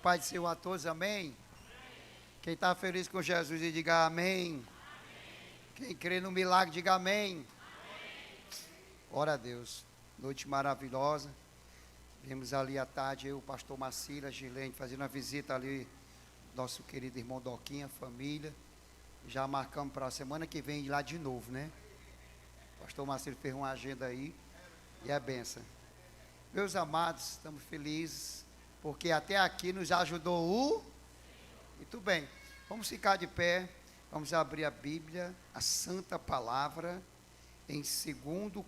Pai do Senhor a todos, amém? Quem está feliz com Jesus, diga amém. Quem crê no milagre, diga amém. Ora a Deus, noite maravilhosa. Vimos ali à tarde, eu, o pastor Macila, Gilene, fazendo uma visita ali, nosso querido irmão Doquinha, família. Já marcamos para a semana que vem ir lá de novo, né? O pastor Macila fez uma agenda aí, e é benção. Meus amados, estamos felizes, porque até aqui nos ajudou o... Muito bem, vamos ficar de pé, vamos abrir a Bíblia, a Santa Palavra, em segunda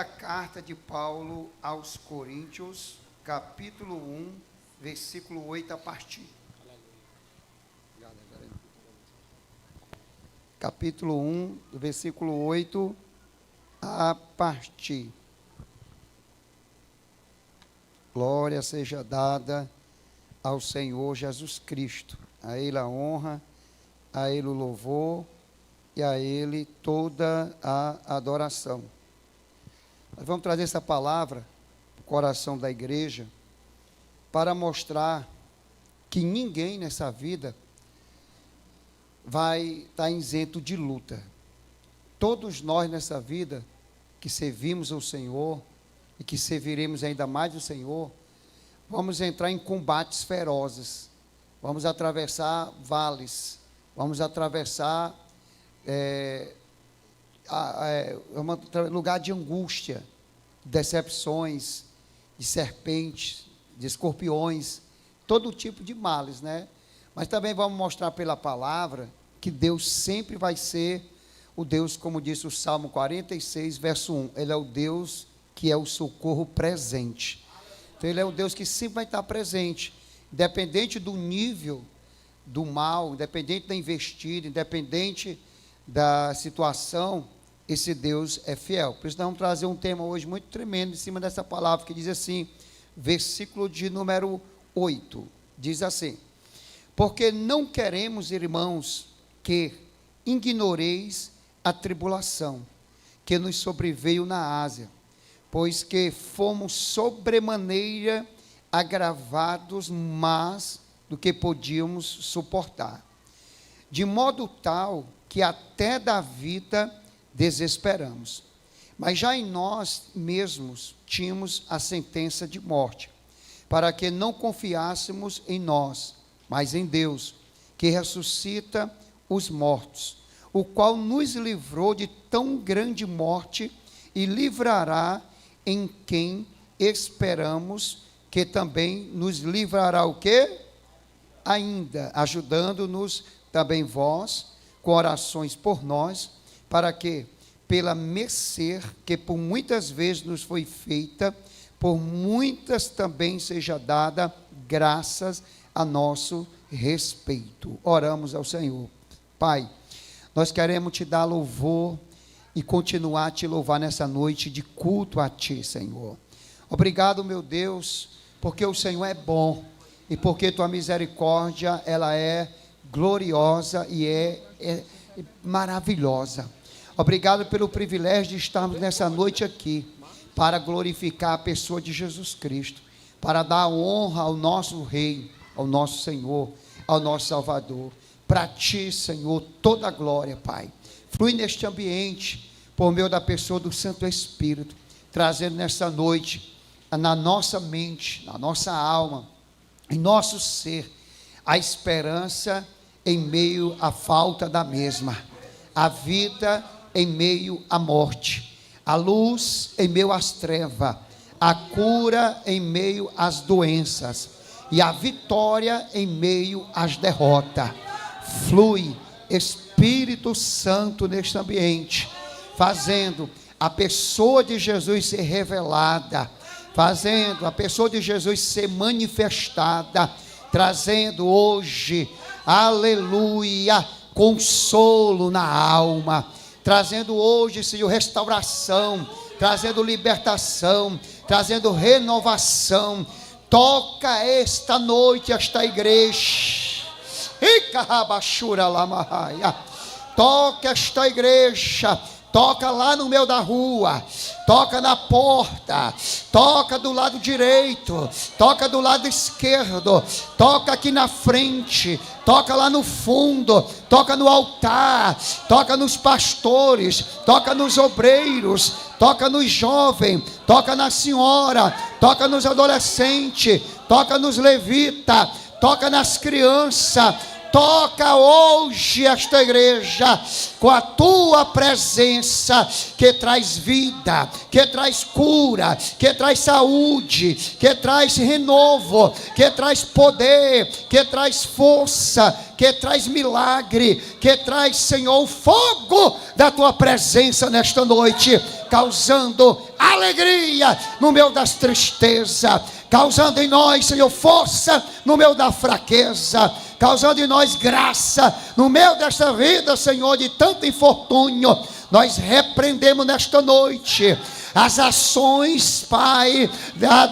carta de Paulo aos Coríntios, capítulo 1, versículo 8 a partir. Capítulo 1, versículo 8 a partir. Glória seja dada ao Senhor Jesus Cristo, a Ele a honra, a Ele o louvor e a Ele toda a adoração. Nós vamos trazer essa palavra para o coração da igreja para mostrar que ninguém nessa vida vai estar isento de luta. Todos nós nessa vida que servimos ao Senhor e que serviremos ainda mais o Senhor, vamos entrar em combates ferozes, vamos atravessar vales, vamos atravessar um lugar de angústia, decepções, de serpentes, de escorpiões, todo tipo de males, né? Mas também vamos mostrar pela palavra que Deus sempre vai ser o Deus, como disse o Salmo 46, verso 1, Ele é o Deus que é o socorro presente. Então Ele é o Deus que sempre vai estar presente, independente do nível do mal, independente da investida, independente da situação, esse Deus é fiel. Por isso nós vamos trazer um tema hoje muito tremendo em cima dessa palavra, que diz assim, versículo de número 8, diz assim, porque não queremos, irmãos, que ignoreis a tribulação que nos sobreveio na Ásia, pois que fomos sobremaneira agravados mais do que podíamos suportar, de modo tal que até da vida desesperamos. Mas já em nós mesmos tínhamos a sentença de morte, para que não confiássemos em nós, mas em Deus, que ressuscita os mortos, o qual nos livrou de tão grande morte e livrará em quem esperamos, que também nos livrará o quê? Ainda, ajudando-nos também vós, com orações por nós, para que, pela mercê que por muitas vezes nos foi feita, por muitas também seja dada graças a nosso respeito. Oramos ao Senhor. Pai, nós queremos te dar louvor e continuar a te louvar nessa noite de culto a ti, Senhor. Obrigado, meu Deus, porque o Senhor é bom e porque tua misericórdia, ela é gloriosa e é maravilhosa. Obrigado pelo privilégio de estarmos nessa noite aqui para glorificar a pessoa de Jesus Cristo, para dar honra ao nosso Rei, ao nosso Senhor, ao nosso Salvador. Para ti, Senhor, toda a glória, Pai. Flui neste ambiente, por meio da pessoa do Santo Espírito, trazendo nessa noite, na nossa mente, na nossa alma, em nosso ser, a esperança em meio à falta da mesma, a vida em meio à morte, a luz em meio às trevas, a cura em meio às doenças e a vitória em meio às derrotas. Flui, Espírito Santo, neste ambiente, fazendo a pessoa de Jesus ser revelada, fazendo a pessoa de Jesus ser manifestada, trazendo hoje, aleluia, consolo na alma, trazendo hoje, Senhor, restauração, trazendo libertação, trazendo renovação. Toca esta noite esta igreja. Toca esta igreja, toca lá no meio da rua, toca na porta, toca do lado direito, toca do lado esquerdo, toca aqui na frente, toca lá no fundo, toca no altar, toca nos pastores, toca nos obreiros, toca nos jovens, toca na senhora, toca nos adolescentes, toca nos levitas, toca nas crianças. Toca hoje esta igreja com a tua presença, que traz vida, que traz cura, que traz saúde, que traz renovo, que traz poder, que traz força, que traz milagre, que traz, Senhor, o fogo da tua presença nesta noite, causando alegria no meio das tristezas, causando em nós, Senhor, força no meio da fraqueza, causando em nós graça no meio desta vida, Senhor, de tanto infortúnio. Nós repreendemos nesta noite as ações, Pai,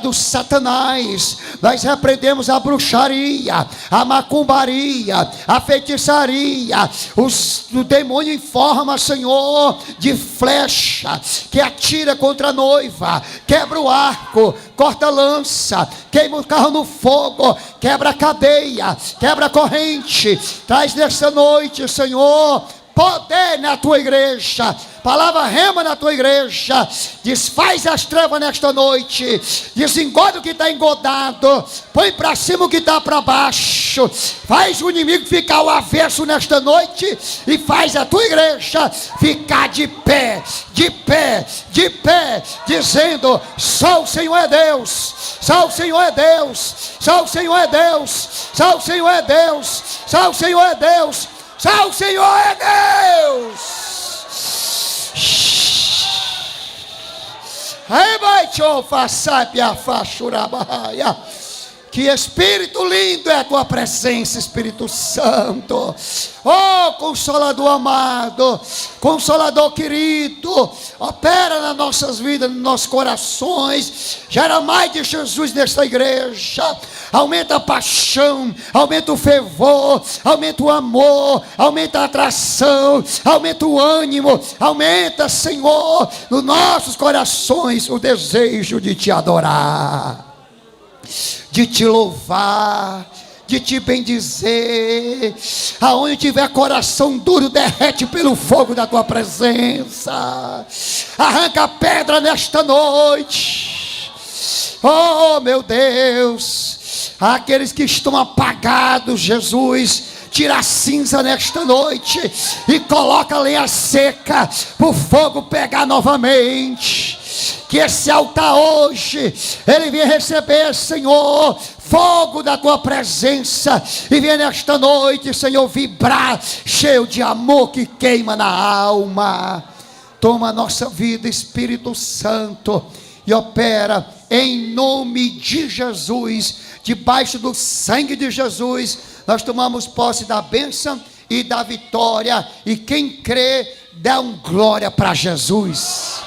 do Satanás. Nós repreendemos a bruxaria, a macumbaria, a feitiçaria. O demônio em forma, Senhor, de flecha, que atira contra a noiva, quebra o arco, corta a lança, queima o carro no fogo, quebra a cadeia, quebra a corrente. Traz nessa noite, Senhor, poder na tua igreja, palavra rema na tua igreja. Desfaz as trevas nesta noite, desengoda o que está engodado, põe para cima o que está para baixo, faz o inimigo ficar ao avesso nesta noite e faz a tua igreja ficar de pé, de pé, de pé, dizendo: só o Senhor é Deus, só o Senhor é Deus, só o Senhor é Deus, só o Senhor é Deus, só o Senhor é Deus, só o Senhor é Deus. Que Espírito lindo é a tua presença, Espírito Santo. Oh, Consolador amado, Consolador querido, opera nas nossas vidas, nos nossos corações. Gera mais de Jesus nesta igreja. Aumenta a paixão, aumenta o fervor, aumenta o amor, aumenta a atração, aumenta o ânimo, aumenta, Senhor, nos nossos corações o desejo de te adorar, de te louvar, de te bendizer. Aonde tiver coração duro, derrete pelo fogo da tua presença. Arranca a pedra nesta noite. Oh, meu Deus, aqueles que estão apagados, Jesus, tira a cinza nesta noite e coloca a lenha seca para o fogo pegar novamente. Que esse altar hoje, ele venha receber, Senhor, fogo da tua presença, e venha nesta noite, Senhor, vibrar, cheio de amor que queima na alma. Toma a nossa vida, Espírito Santo, e opera em nome de Jesus, debaixo do sangue de Jesus. Nós tomamos posse da bênção e da vitória, e quem crê, dá um glória para Jesus.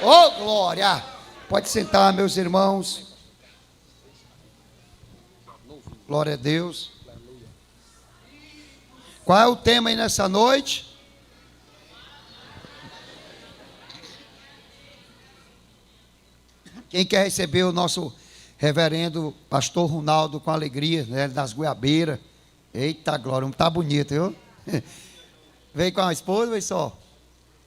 Oh, glória! Pode sentar, meus irmãos. Glória a Deus. Qual é o tema aí nessa noite? Quem quer receber o nosso reverendo pastor Ronaldo com alegria, né, das Goiabeiras? Eita glória, está bonito, viu? Veio com a esposa, veio só.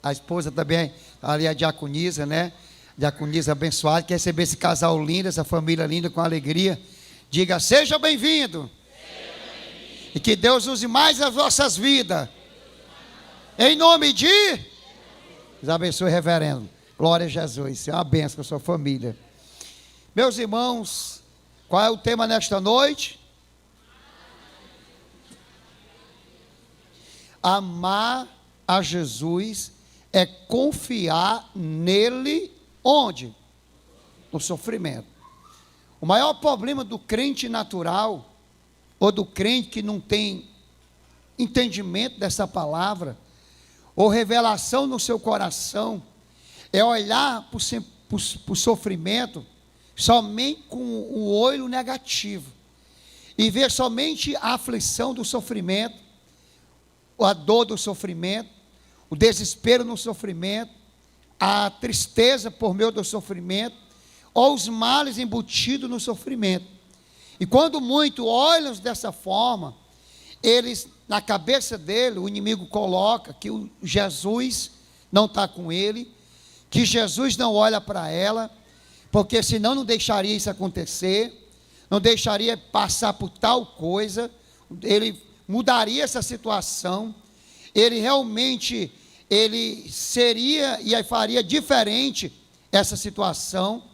A esposa também, ali a diaconisa, né? Diaconisa abençoada, quer receber esse casal lindo, essa família linda com alegria. Diga: seja bem-vindo. E que Deus use mais as vossas vidas. Em nome de... Deus abençoe, reverendo. Glória a Jesus. Isso é uma bênção com a sua família. Meus irmãos, qual é o tema nesta noite? Amar a Jesus é confiar nele onde? No sofrimento. O maior problema do crente natural, ou do crente que não tem entendimento dessa palavra, ou revelação no seu coração, é olhar para o sofrimento somente com o olho negativo, e ver somente a aflição do sofrimento, a dor do sofrimento, o desespero no sofrimento, a tristeza por meio do sofrimento, ou os males embutidos no sofrimento. E quando muitos olham dessa forma, eles, na cabeça dele, o inimigo coloca que o Jesus não está com ele, que Jesus não olha para ela, porque senão não deixaria isso acontecer, não deixaria passar por tal coisa, ele mudaria essa situação, ele realmente, ele seria e faria diferente essa situação.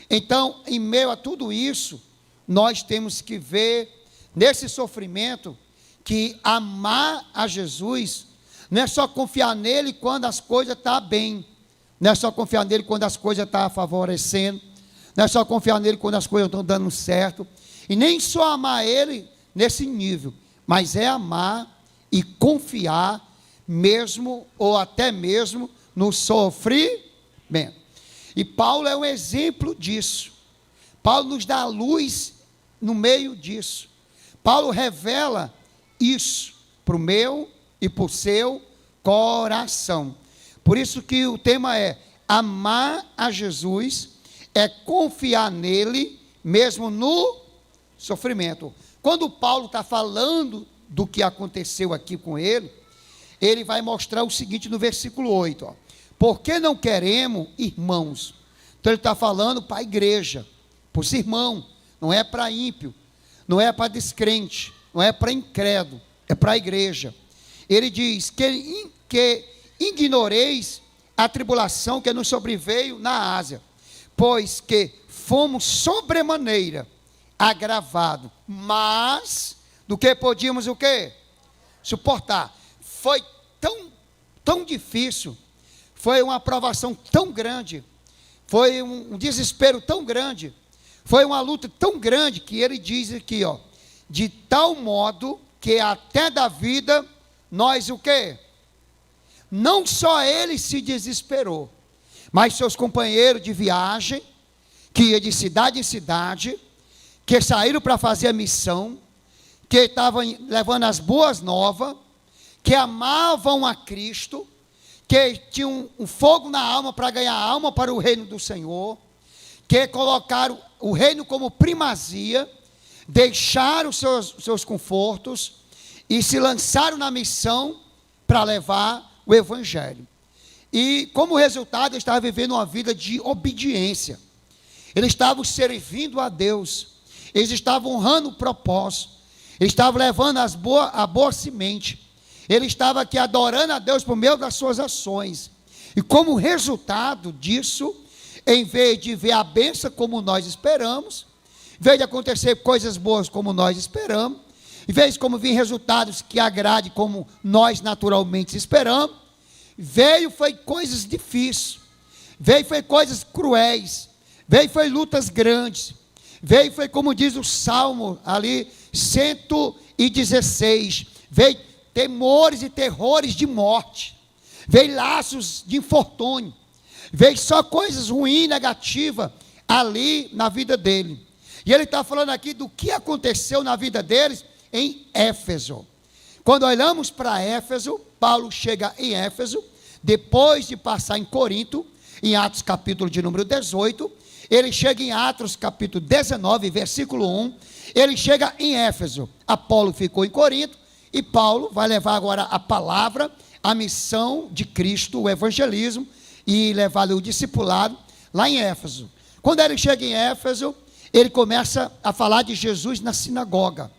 Então, em meio a tudo isso, nós temos que ver nesse sofrimento que amar a Jesus não é só confiar nele quando as coisas estão bem, não é só confiar nele quando as coisas estão favorecendo, não é só confiar nele quando as coisas estão dando certo, e nem só amar ele nesse nível, mas é amar e confiar mesmo, ou até mesmo no sofrimento. E Paulo é um exemplo disso. Paulo nos dá a luz no meio disso. Paulo revela isso para o meu e para o seu coração. Por isso que o tema é: amar a Jesus é confiar nele mesmo no sofrimento. Quando Paulo está falando do que aconteceu aqui com ele, ele vai mostrar o seguinte no versículo 8, ó: porque não queremos, irmãos. Então ele está falando para a igreja, para os irmãos, não é para ímpio, não é para descrente, não é para incrédulo, é para a igreja. Ele diz que ignoreis a tribulação que nos sobreveio na Ásia, pois que fomos sobremaneira agravados, mas do que podíamos o quê? Suportar. Foi tão difícil, foi uma provação tão grande, foi um desespero tão grande, foi uma luta tão grande, que ele diz aqui, ó: de tal modo que até da vida nós o quê? Não só ele se desesperou, mas seus companheiros de viagem, que ia de cidade em cidade, que saíram para fazer a missão, que estavam levando as boas novas, que amavam a Cristo, que tinham um fogo na alma para ganhar alma para o reino do Senhor, que colocaram o reino como primazia, deixaram seus confortos e se lançaram na missão para levar o evangelho. E como resultado, eles estavam vivendo uma vida de obediência, eles estavam servindo a Deus, eles estavam honrando o propósito, eles estavam levando a boa semente, ele estava aqui adorando a Deus por meio das suas ações. E como resultado disso, em vez de ver a bênção como nós esperamos, em vez de acontecer coisas boas como nós esperamos, em vez de como vir resultados que agrade como nós naturalmente esperamos, foi coisas difíceis, foi coisas cruéis, foi lutas grandes, foi como diz o Salmo ali, 116, veio temores e terrores de morte, veio laços de infortúnio, veio só coisas ruins, negativas ali na vida dele. E ele está falando aqui do que aconteceu na vida deles em Éfeso. Quando olhamos para Éfeso, Paulo chega em Éfeso, depois de passar em Corinto, em Atos capítulo de número 18, ele chega em Atos capítulo 19, versículo 1, ele chega em Éfeso. Apolo ficou em Corinto, e Paulo vai levar agora a palavra, a missão de Cristo, o evangelismo, e levar o discipulado lá em Éfeso. Quando ele chega em Éfeso, ele começa a falar de Jesus na sinagoga.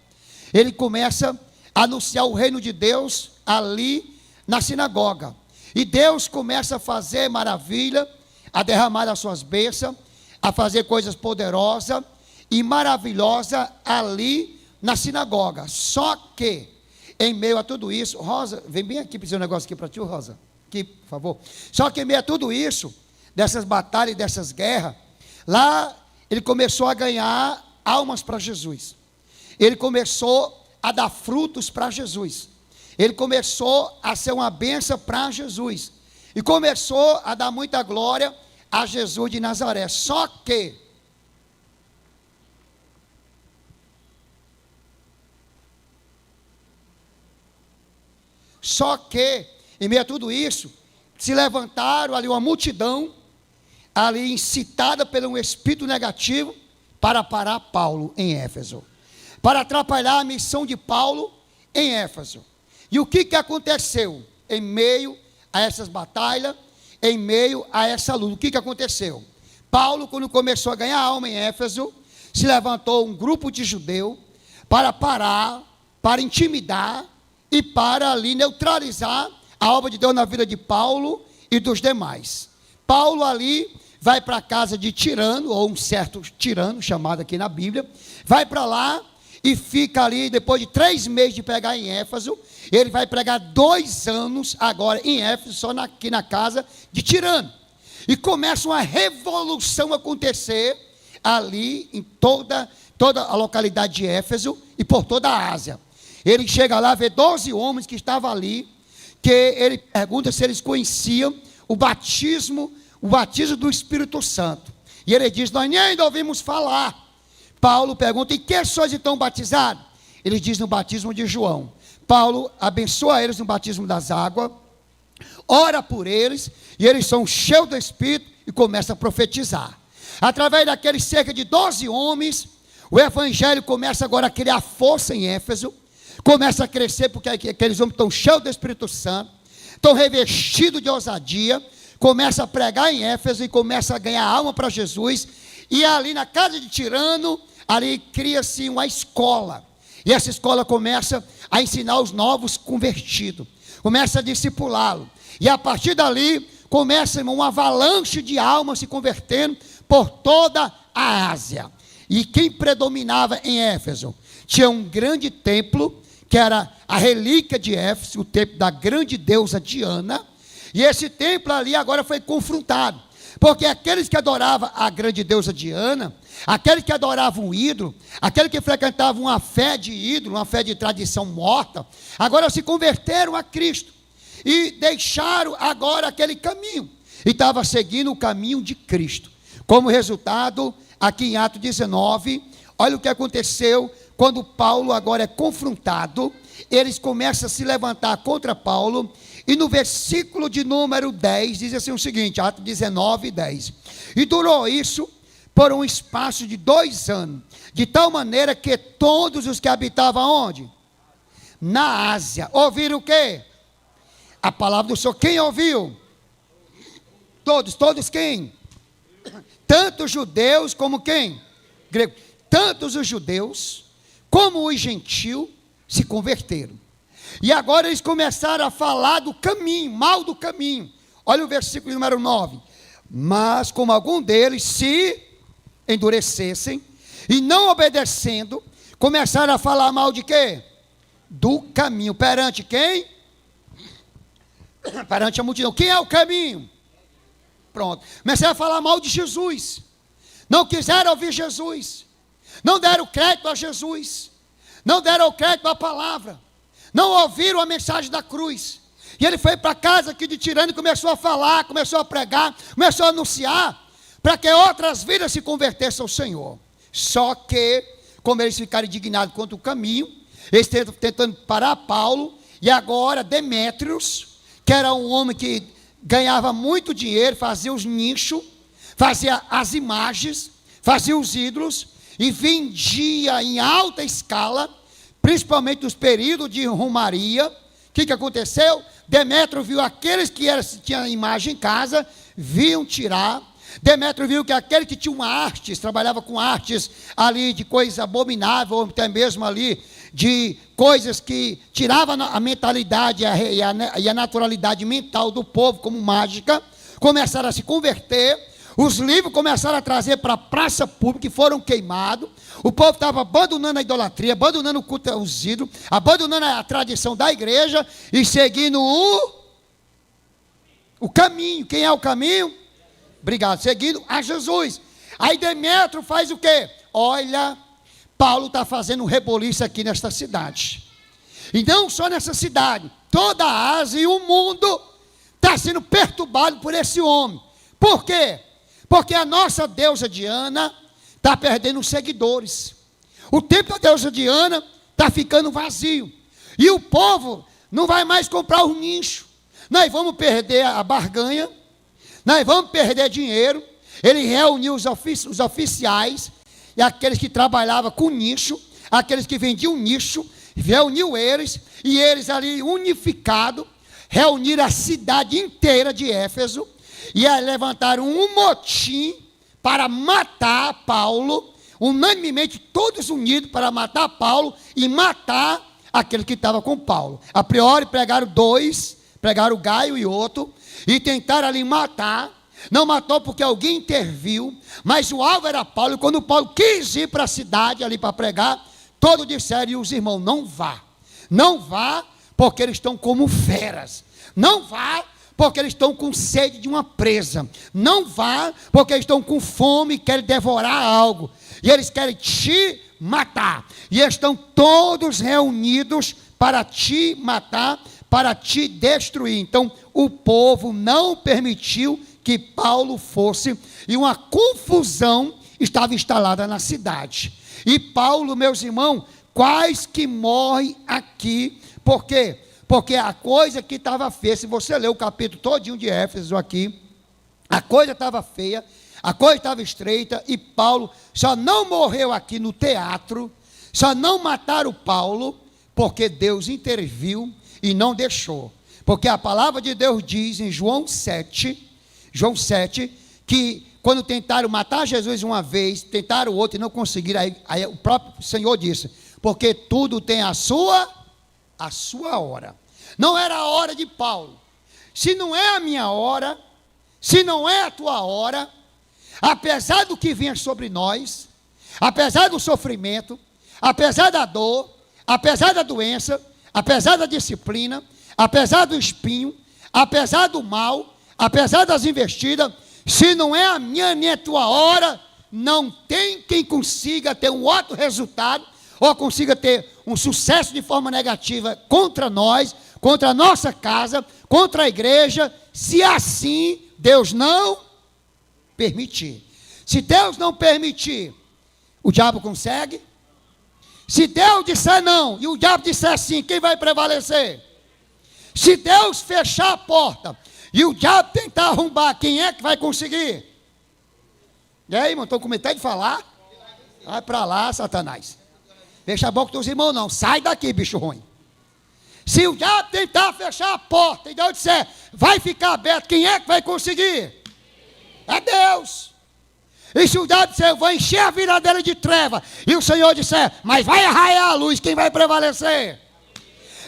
Ele começa a anunciar o reino de Deus ali na sinagoga. E Deus começa a fazer maravilha, a derramar as suas bênçãos, a fazer coisas poderosas e maravilhosas ali na sinagoga. Só que, em meio a tudo isso, Rosa, vem bem aqui para dizer um negócio aqui para ti, Rosa, aqui, por favor. Só que em meio a tudo isso, dessas batalhas, dessas guerras, lá ele começou a ganhar almas para Jesus. Ele começou a dar frutos para Jesus. Ele começou a ser uma bênção para Jesus. E começou a dar muita glória a Jesus de Nazaré. Só que em meio a tudo isso, se levantaram ali uma multidão, ali incitada pelo um espírito negativo, para parar Paulo em Éfeso, para atrapalhar a missão de Paulo em Éfeso. E o que aconteceu em meio a essas batalhas, em meio a essa luta? O que aconteceu? Paulo, quando começou a ganhar alma em Éfeso, se levantou um grupo de judeus para parar, para intimidar e para ali neutralizar a obra de Deus na vida de Paulo e dos demais. Paulo ali vai para a casa de Tirano, ou um certo tirano, chamado aqui na Bíblia, vai para lá e fica ali, depois de 3 meses de pregar em Éfeso, ele vai pregar 2 anos agora em Éfeso, só aqui na casa de Tirano. E começa uma revolução a acontecer ali em toda a localidade de Éfeso e por toda a Ásia. Ele chega lá, vê 12 homens que estavam ali, que ele pergunta se eles conheciam o batismo do Espírito Santo. E ele diz: nós nem ainda ouvimos falar. Paulo pergunta: em que sois então batizados? Ele diz: no batismo de João. Paulo abençoa eles no batismo das águas, ora por eles, e eles são cheios do Espírito e começa a profetizar. Através daqueles cerca de 12 homens, o evangelho começa agora a criar força em Éfeso, começa a crescer, porque aqueles homens estão cheios do Espírito Santo, estão revestidos de ousadia, começa a pregar em Éfeso e começa a ganhar alma para Jesus. E ali na casa de Tirano, ali cria-se uma escola, e essa escola começa a ensinar os novos convertidos, começa a discipulá-lo, e a partir dali começa uma avalanche de almas se convertendo por toda a Ásia. E quem predominava em Éfeso? Tinha um grande templo, que era a relíquia de Éfeso, o templo da grande deusa Diana, e esse templo ali agora foi confrontado, porque aqueles que adoravam a grande deusa Diana, aqueles que adoravam o ídolo, aqueles que frequentavam uma fé de ídolo, uma fé de tradição morta, agora se converteram a Cristo, e deixaram agora aquele caminho, e estavam seguindo o caminho de Cristo. Como resultado, aqui em Atos 19, olha o que aconteceu, quando Paulo agora é confrontado, eles começam a se levantar contra Paulo, e no versículo de número 10, diz assim o seguinte, Atos 19, 10. E durou isso por um espaço de 2 anos, de tal maneira que todos os que habitavam onde? Na Ásia. Ouviram o quê? A palavra do Senhor. Quem ouviu? Todos quem? Tanto os judeus como quem? Grego. Tantos os judeus como os gentios se converteram. E agora eles começaram a falar do caminho, mal do caminho. Olha o versículo número 9. Mas como algum deles se endurecessem e não obedecendo, começaram a falar mal de quê? Do caminho. Perante quem? Perante a multidão. Quem é o caminho? Pronto. Começaram a falar mal de Jesus. Não quiseram ouvir Jesus. Não deram crédito a Jesus. Não deram crédito à palavra. Não ouviram a mensagem da cruz. E ele foi para a casa aqui de Tirano e começou a falar, começou a pregar, começou a anunciar, para que outras vidas se convertessem ao Senhor. Só que, como eles ficaram indignados contra o caminho, eles tentando parar Paulo, e agora Demétrios, que era um homem que ganhava muito dinheiro, fazia os nichos, fazia as imagens, fazia os ídolos, e vendia em alta escala, principalmente nos períodos de romaria. O que aconteceu? Demétrio viu aqueles que tinham imagem em casa, viam tirar. Demétrio viu que aquele que tinha uma artes, trabalhava com artes ali de coisa abominável, ou até mesmo ali de coisas que tiravam a mentalidade e a naturalidade mental do povo, como mágica, começaram a se converter. Os livros começaram a trazer para a praça pública e foram queimados. O povo estava abandonando a idolatria, abandonando o culto aos ídolos, abandonando a tradição da igreja e seguindo o caminho. Quem é o caminho? Obrigado. Seguindo a Jesus. Aí Demétrio faz o quê? Olha, Paulo está fazendo um reboliço aqui nesta cidade. E não só nessa cidade, toda a Ásia e o mundo está sendo perturbado por esse homem. Por quê? Porque a nossa deusa Diana está perdendo seguidores. O templo da deusa Diana está ficando vazio. E o povo não vai mais comprar o nicho, nós vamos perder a barganha, nós vamos perder dinheiro. Ele reuniu os oficiais e aqueles que trabalhavam com nicho, aqueles que vendiam nicho, reuniu eles, e eles ali unificados, reuniram a cidade inteira de Éfeso, e aí levantaram um motim para matar Paulo, unanimemente todos unidos para matar Paulo e matar aquele que estava com Paulo. A priori pregaram dois, pregaram o Gaio e outro, e tentaram ali matar. Não matou porque alguém interviu, mas o alvo era Paulo. E quando Paulo quis ir para a cidade ali para pregar, todos disseram, e os irmãos, não vá, porque eles estão como feras, não vá, porque eles estão com sede de uma presa, não vá, porque eles estão com fome e querem devorar algo, e eles querem te matar, e estão todos reunidos para te matar, para te destruir. Então o povo não permitiu que Paulo fosse, e uma confusão estava instalada na cidade. E Paulo, meus irmãos, quase que morre aqui. Por quê? Porque a coisa que estava feia, se você ler o capítulo todinho de Éfeso aqui, a coisa estava feia, a coisa estava estreita, e Paulo só não morreu aqui no teatro, só não mataram Paulo, porque Deus interviu e não deixou. Porque a palavra de Deus diz em João 7, que quando tentaram matar Jesus uma vez, tentaram outra e não conseguiram, aí o próprio Senhor disse, porque tudo tem a sua hora. Não era a hora de Paulo. Se não é a minha hora, se não é a tua hora, apesar do que vinha sobre nós, apesar do sofrimento, apesar da dor, apesar da doença, apesar da disciplina, apesar do espinho, apesar do mal, apesar das investidas, se não é a minha nem a tua hora, não tem quem consiga ter um outro resultado, ou consiga ter um sucesso de forma negativa contra nós, contra a nossa casa, contra a igreja, se assim Deus não permitir. Se Deus não permitir, o diabo consegue? Se Deus disser não, e o diabo disser sim, quem vai prevalecer? Se Deus fechar a porta, e o diabo tentar arrombar, quem é que vai conseguir? E aí, irmão, estou com medo de falar? Vai para lá, Satanás. Fecha a boca dos irmãos, não. Sai daqui, bicho ruim. Se o diabo tentar fechar a porta, e Deus disser, vai ficar aberto, quem é que vai conseguir? É Deus. E se o diabo disser, eu vou encher a viradeira de treva, e o Senhor disser, mas vai arraiar a luz, quem vai prevalecer?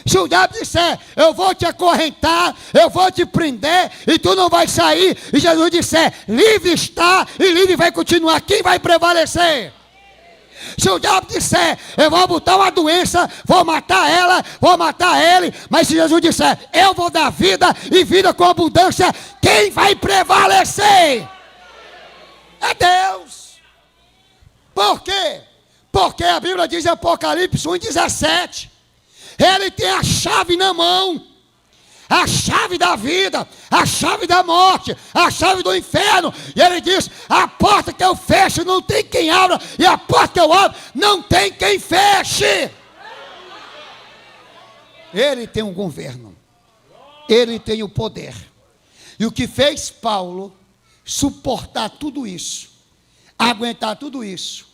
Se o diabo disser, eu vou te acorrentar, eu vou te prender, e tu não vai sair, e Jesus disser, livre está, e livre vai continuar, quem vai prevalecer? Se o diabo disser, eu vou botar uma doença, vou matar ela, vou matar ele, mas se Jesus disser, eu vou dar vida, e vida com abundância, quem vai prevalecer? É Deus. Por quê? Porque a Bíblia diz em Apocalipse 1,17, Ele tem a chave na mão, a chave da vida, a chave da morte, a chave do inferno. E Ele diz, a porta que eu fecho não tem quem abra, e a porta que eu abro não tem quem feche. Ele tem um governo, Ele tem o poder. E o que fez Paulo suportar tudo isso, aguentar tudo isso,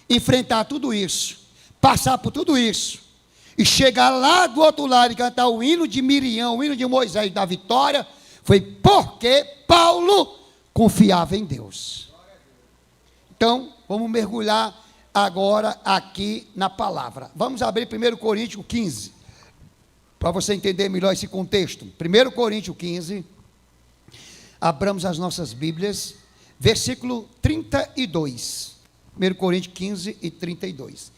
enfrentar tudo isso, passar por tudo isso, e chegar lá do outro lado e cantar o hino de Miriam, o hino de Moisés da vitória, foi porque Paulo confiava em Deus. Então, vamos mergulhar agora aqui na palavra. Vamos abrir 1 Coríntios 15, para você entender melhor esse contexto. 1 Coríntios 15, abramos as nossas Bíblias, versículo 32. 1 Coríntios 15 e 32.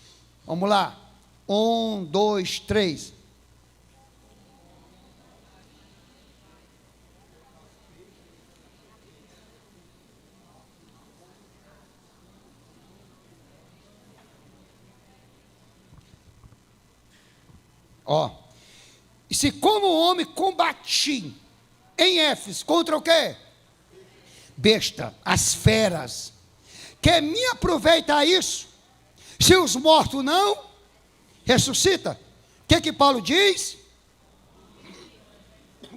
Vamos lá. 1, 2, 3. E se como homem combati em Éfeso contra o quê? Besta, as feras. Que me aproveita isso? Se os mortos não ressuscita. O que Paulo diz?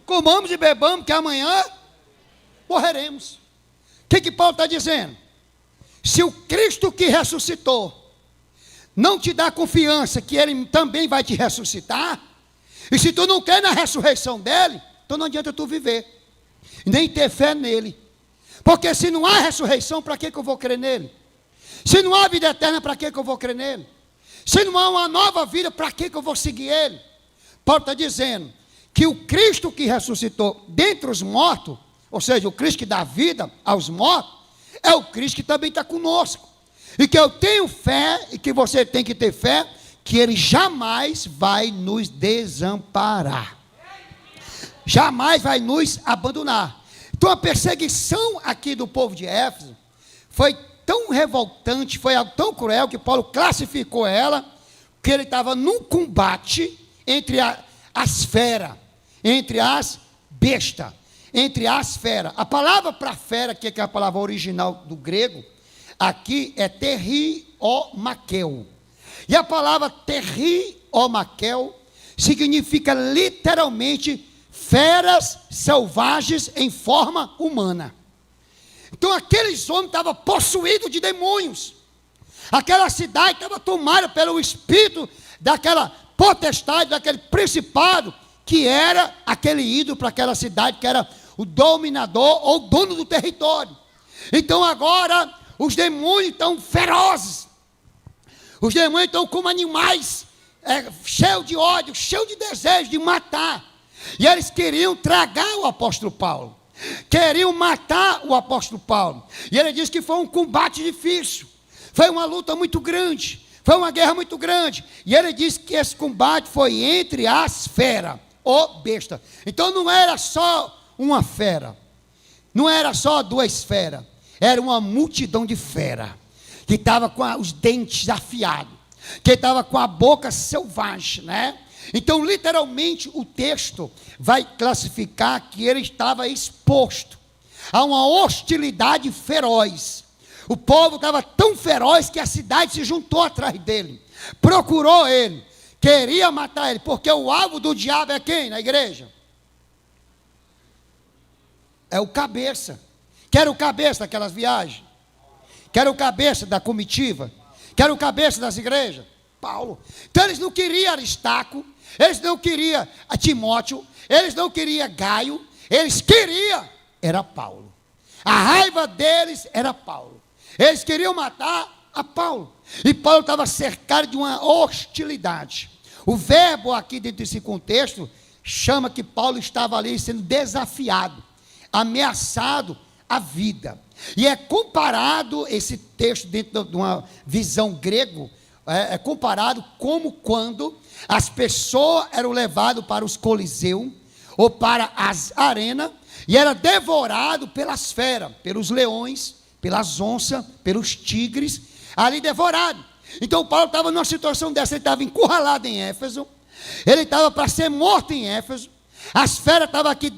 comamos e bebamos, que amanhã morreremos. O que Paulo está dizendo? Se o Cristo que ressuscitou não te dá confiança que Ele também vai te ressuscitar, e se tu não quer na ressurreição dEle, então não adianta tu viver, nem ter fé nele. Porque se não há ressurreição, para que eu vou crer nele? Se não há vida eterna, para que eu vou crer nele? Se não há uma nova vida, para que eu vou seguir ele? Paulo está dizendo que o Cristo que ressuscitou dentre os mortos, ou seja, o Cristo que dá vida aos mortos, é o Cristo que também está conosco. E que eu tenho fé, e que você tem que ter fé, que Ele jamais vai nos desamparar. Jamais vai nos abandonar. Então a perseguição aqui do povo de Éfeso foi tão revoltante, foi algo tão cruel, que Paulo classificou ela, que ele estava num combate entre as feras, entre as bestas, entre as feras. A palavra para fera, que é a palavra original do grego, aqui é terriomaqueu. E a palavra terriomaqueu significa literalmente feras selvagens em forma humana. Então aqueles homens estavam possuídos de demônios. Aquela cidade estava tomada pelo espírito daquela potestade, daquele principado, que era aquele ídolo para aquela cidade, que era o dominador ou dono do território. Então agora os demônios estão ferozes. Os demônios estão como animais, cheios de ódio, cheios de desejo de matar. E eles queriam tragar o apóstolo Paulo. Queriam matar o apóstolo Paulo. E ele disse que foi um combate difícil. Foi uma luta muito grande. Foi uma guerra muito grande. E ele disse que esse combate foi entre as feras, ou besta. Então não era só uma fera. Não era só duas feras. Era uma multidão de feras. Que estava com os dentes afiados. Que estava com a boca selvagem, né? Então, literalmente, o texto vai classificar que ele estava exposto a uma hostilidade feroz. O povo estava tão feroz que a cidade se juntou atrás dele, procurou ele, queria matar ele, porque o alvo do diabo é quem na igreja? É o cabeça. Que era o cabeça daquelas viagens? Que era o cabeça da comitiva? Que era o cabeça das igrejas? Paulo. Então eles não queriam Aristarco, eles não queriam Timóteo, eles não queriam Gaio, eles queriam, era Paulo. A raiva deles era Paulo. Eles queriam matar a Paulo. E Paulo estava cercado de uma hostilidade. O verbo aqui dentro desse contexto chama que Paulo estava ali sendo desafiado, ameaçado a vida. E é comparado esse texto dentro de uma visão grego, é comparado como quando as pessoas eram levadas para os coliseus ou para as arenas e era devorado pelas feras, pelos leões, pelas onças, pelos tigres, ali devorado. Então Paulo estava numa situação dessa, ele estava encurralado em Éfeso, ele estava para ser morto em Éfeso, as feras estavam aqui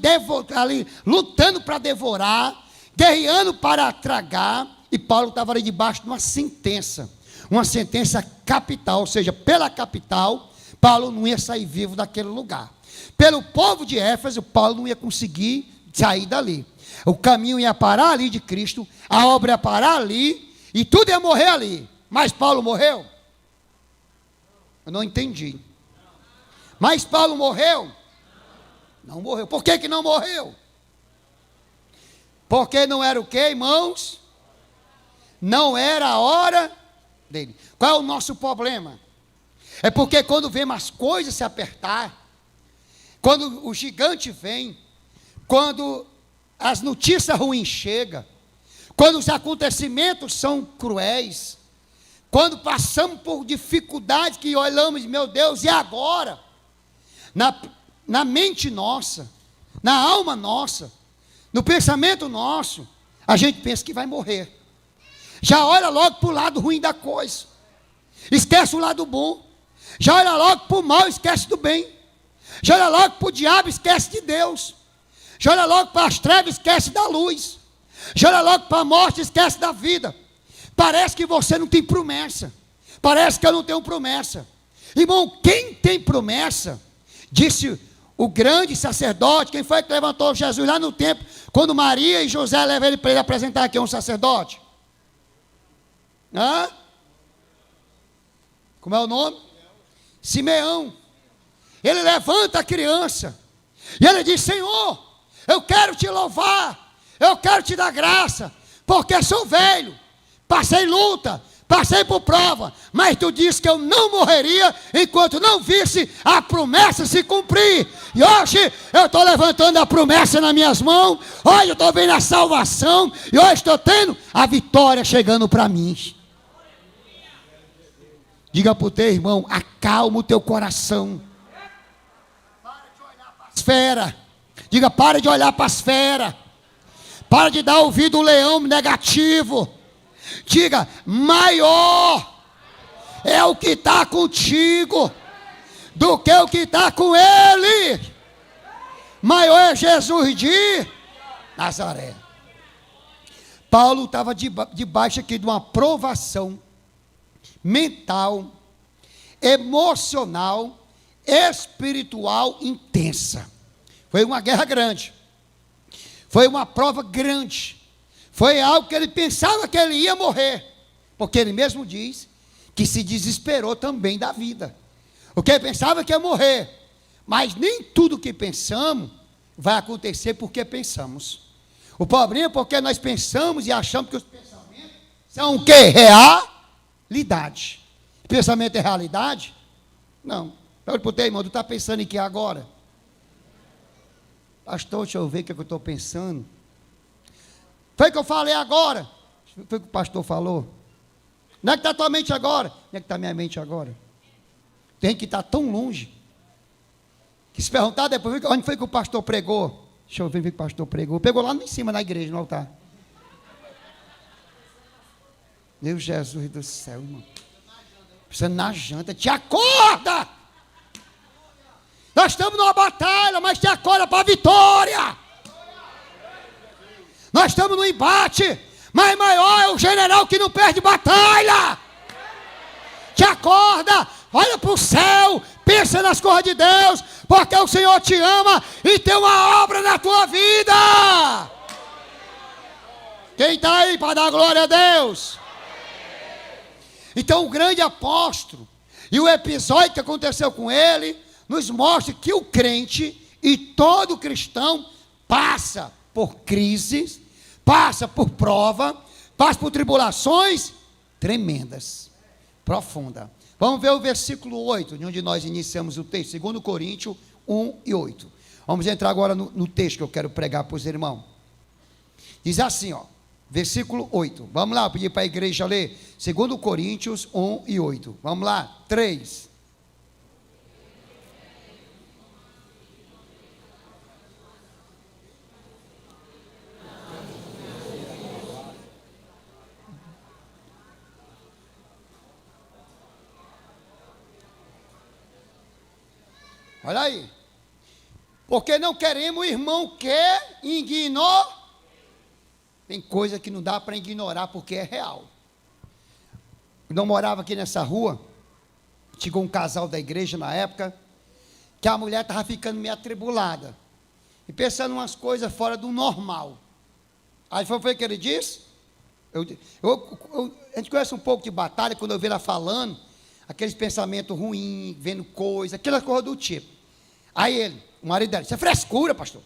ali lutando para devorar, guerreando para tragar, e Paulo estava ali debaixo de uma sentença capital, ou seja, pela capital, Paulo não ia sair vivo daquele lugar. Pelo povo de Éfeso, Paulo não ia conseguir sair dali. O caminho ia parar ali de Cristo, a obra ia parar ali, e tudo ia morrer ali. Mas Paulo morreu? Eu não entendi. Mas Paulo morreu? Não morreu. Por que não morreu? Porque não era o quê, irmãos? Não era a hora dele. Qual é o nosso problema? É porque quando vemos as coisas se apertar, quando o gigante vem, quando as notícias ruins chegam, quando os acontecimentos são cruéis, quando passamos por dificuldades que olhamos, meu Deus, e agora? Na mente nossa, na alma nossa, no pensamento nosso, a gente pensa que vai morrer. Já olha logo para o lado ruim da coisa. Esquece o lado bom. Já olha logo para o mal, esquece do bem. Já olha logo para o diabo, esquece de Deus. Já olha logo para as trevas, esquece da luz. Já olha logo para a morte, esquece da vida. Parece que você não tem promessa. Parece que eu não tenho promessa. Irmão, quem tem promessa, disse o grande sacerdote, quem foi que levantou Jesus lá no templo, quando Maria e José levam ele para ele apresentar aqui um sacerdote? Hã? Como é o nome? Simeão. Ele levanta a criança, e ele diz: Senhor, eu quero te louvar, eu quero te dar graça, porque sou velho, passei luta, passei por prova, mas tu disse que eu não morreria enquanto não visse a promessa se cumprir. E hoje eu estou levantando a promessa nas minhas mãos, hoje eu estou vendo a salvação, e hoje estou tendo a vitória chegando para mim. Diga para o teu irmão: acalma o teu coração. Para de olhar para as feras. Diga: para de olhar para as feras. Para de dar ouvido ao leão negativo. Diga: maior é o que está contigo do que o que está com ele. Maior é Jesus de Nazaré. Paulo estava debaixo aqui de uma provação mental, emocional, espiritual intensa. Foi uma guerra grande. Foi uma prova grande. Foi algo que ele pensava que ele ia morrer, porque ele mesmo diz que se desesperou também da vida, porque ele pensava que ia morrer, mas nem tudo que pensamos vai acontecer porque pensamos. O problema é porque nós pensamos e achamos que os pensamentos são o quê? Realidade. Pensamento é realidade? Não. Olha para o teu irmão: tu está pensando em que agora? Pastor, deixa eu ver o que eu estou pensando. Foi o que eu falei agora? Foi o que o pastor falou? Não é que está a tua mente agora? Não é que está a minha mente agora? Tem que estar tão longe, que se perguntar depois, onde foi que o pastor pregou? Deixa eu ver o que o pastor pregou. Pegou lá em cima na igreja, no altar. Meu Jesus do céu, irmão. Precisando na janta. Te acorda! Nós estamos numa batalha, mas te acorda para a vitória. Nós estamos no embate, mas maior é o general que não perde batalha. Te acorda, olha para o céu, pensa nas coisas de Deus, porque o Senhor te ama e tem uma obra na tua vida. Quem está aí para dar glória a Deus? Então o grande apóstolo e o episódio que aconteceu com ele nos mostra que o crente e todo cristão passa por crises, passa por prova, passa por tribulações tremendas, profundas. Vamos ver o versículo 8, de onde nós iniciamos o texto, 2 Coríntios 1 e 8. Vamos entrar agora no texto que eu quero pregar para os irmãos. Diz assim, ó, versículo 8. Vamos lá, pedir para a igreja ler. 2 Coríntios 1 e 8. Vamos lá, 3. Olha aí. Porque não queremos o irmão que ignorou. Tem coisa que não dá para ignorar porque é real. Quando eu morava aqui nessa rua, chegou um casal da igreja na época, que a mulher estava ficando meio atribulada. E pensando umas coisas fora do normal. Aí foi o que ele disse. A gente conhece um pouco de batalha, quando eu vi ela falando, aqueles pensamentos ruins, vendo coisas, aquela coisa do tipo. Aí ele, o marido dela, isso é frescura, pastor.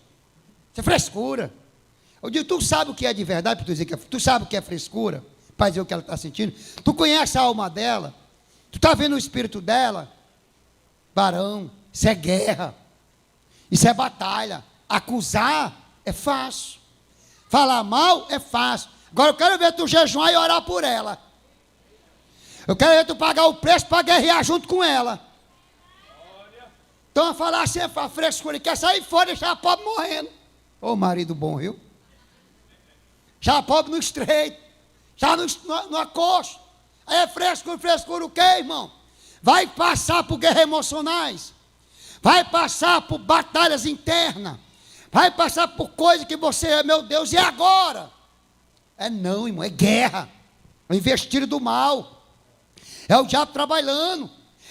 Isso é frescura. Eu digo: tu sabe o que é de verdade, para tu dizer que tu sabe o que é frescura, para dizer o que ela está sentindo? Tu conhece a alma dela? Tu está vendo o espírito dela? Varão, isso é guerra, isso é batalha. Acusar é fácil, falar mal é fácil. Agora eu quero ver tu jejuar e orar por ela. Eu quero ver tu pagar o preço para guerrear junto com ela. Então a falar assim é frescura, ele quer sair fora e deixar a pobre morrendo. Ô marido bom, viu? Já a pobre no estreito, já no acosto. Aí é frescura o quê, irmão? Vai passar por guerras emocionais, vai passar por batalhas internas, vai passar por coisas que você, meu Deus, e agora? É não, irmão, é guerra, é o investido do mal, é o diabo trabalhando,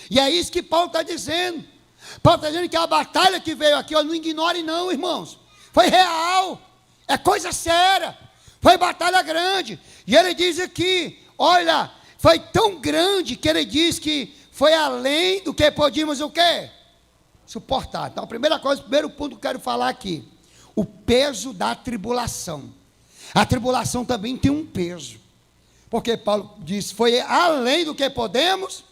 e é isso que Paulo está dizendo. Paulo está dizendo que a batalha que veio aqui, ó, não ignore não, irmãos. Foi real, é coisa séria, foi batalha grande. E ele diz aqui, olha, foi tão grande que ele diz que foi além do que podíamos o quê? Suportar. Então, a primeira coisa, o primeiro ponto que eu quero falar aqui, o peso da tribulação. A tribulação também tem um peso, porque Paulo diz, foi além do que podemos,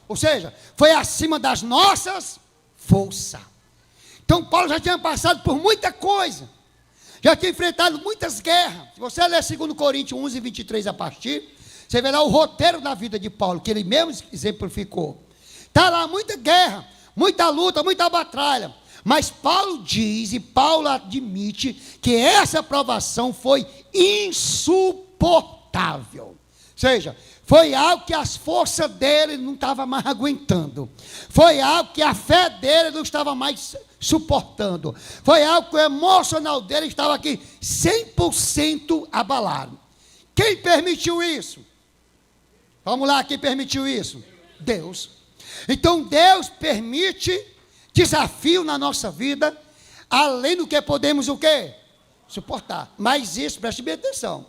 ou seja, foi acima das nossas forças. Então, Paulo já tinha passado por muita coisa, já tinha enfrentado muitas guerras. Se você ler 2 Coríntios 11, 23 a partir, você verá o roteiro da vida de Paulo, que ele mesmo exemplificou. Está lá muita guerra, muita luta, muita batalha. Mas Paulo diz, e Paulo admite, que essa provação foi insuportável. Ou seja, foi algo que as forças dele não estavam mais aguentando. Foi algo que a fé dele não estava mais suportando. Foi algo que o emocional dele estava aqui 100% abalado. Quem permitiu isso? Vamos lá, quem permitiu isso? Deus. Então Deus permite desafio na nossa vida, além do que podemos o quê? Suportar. Mas isso, preste bem atenção.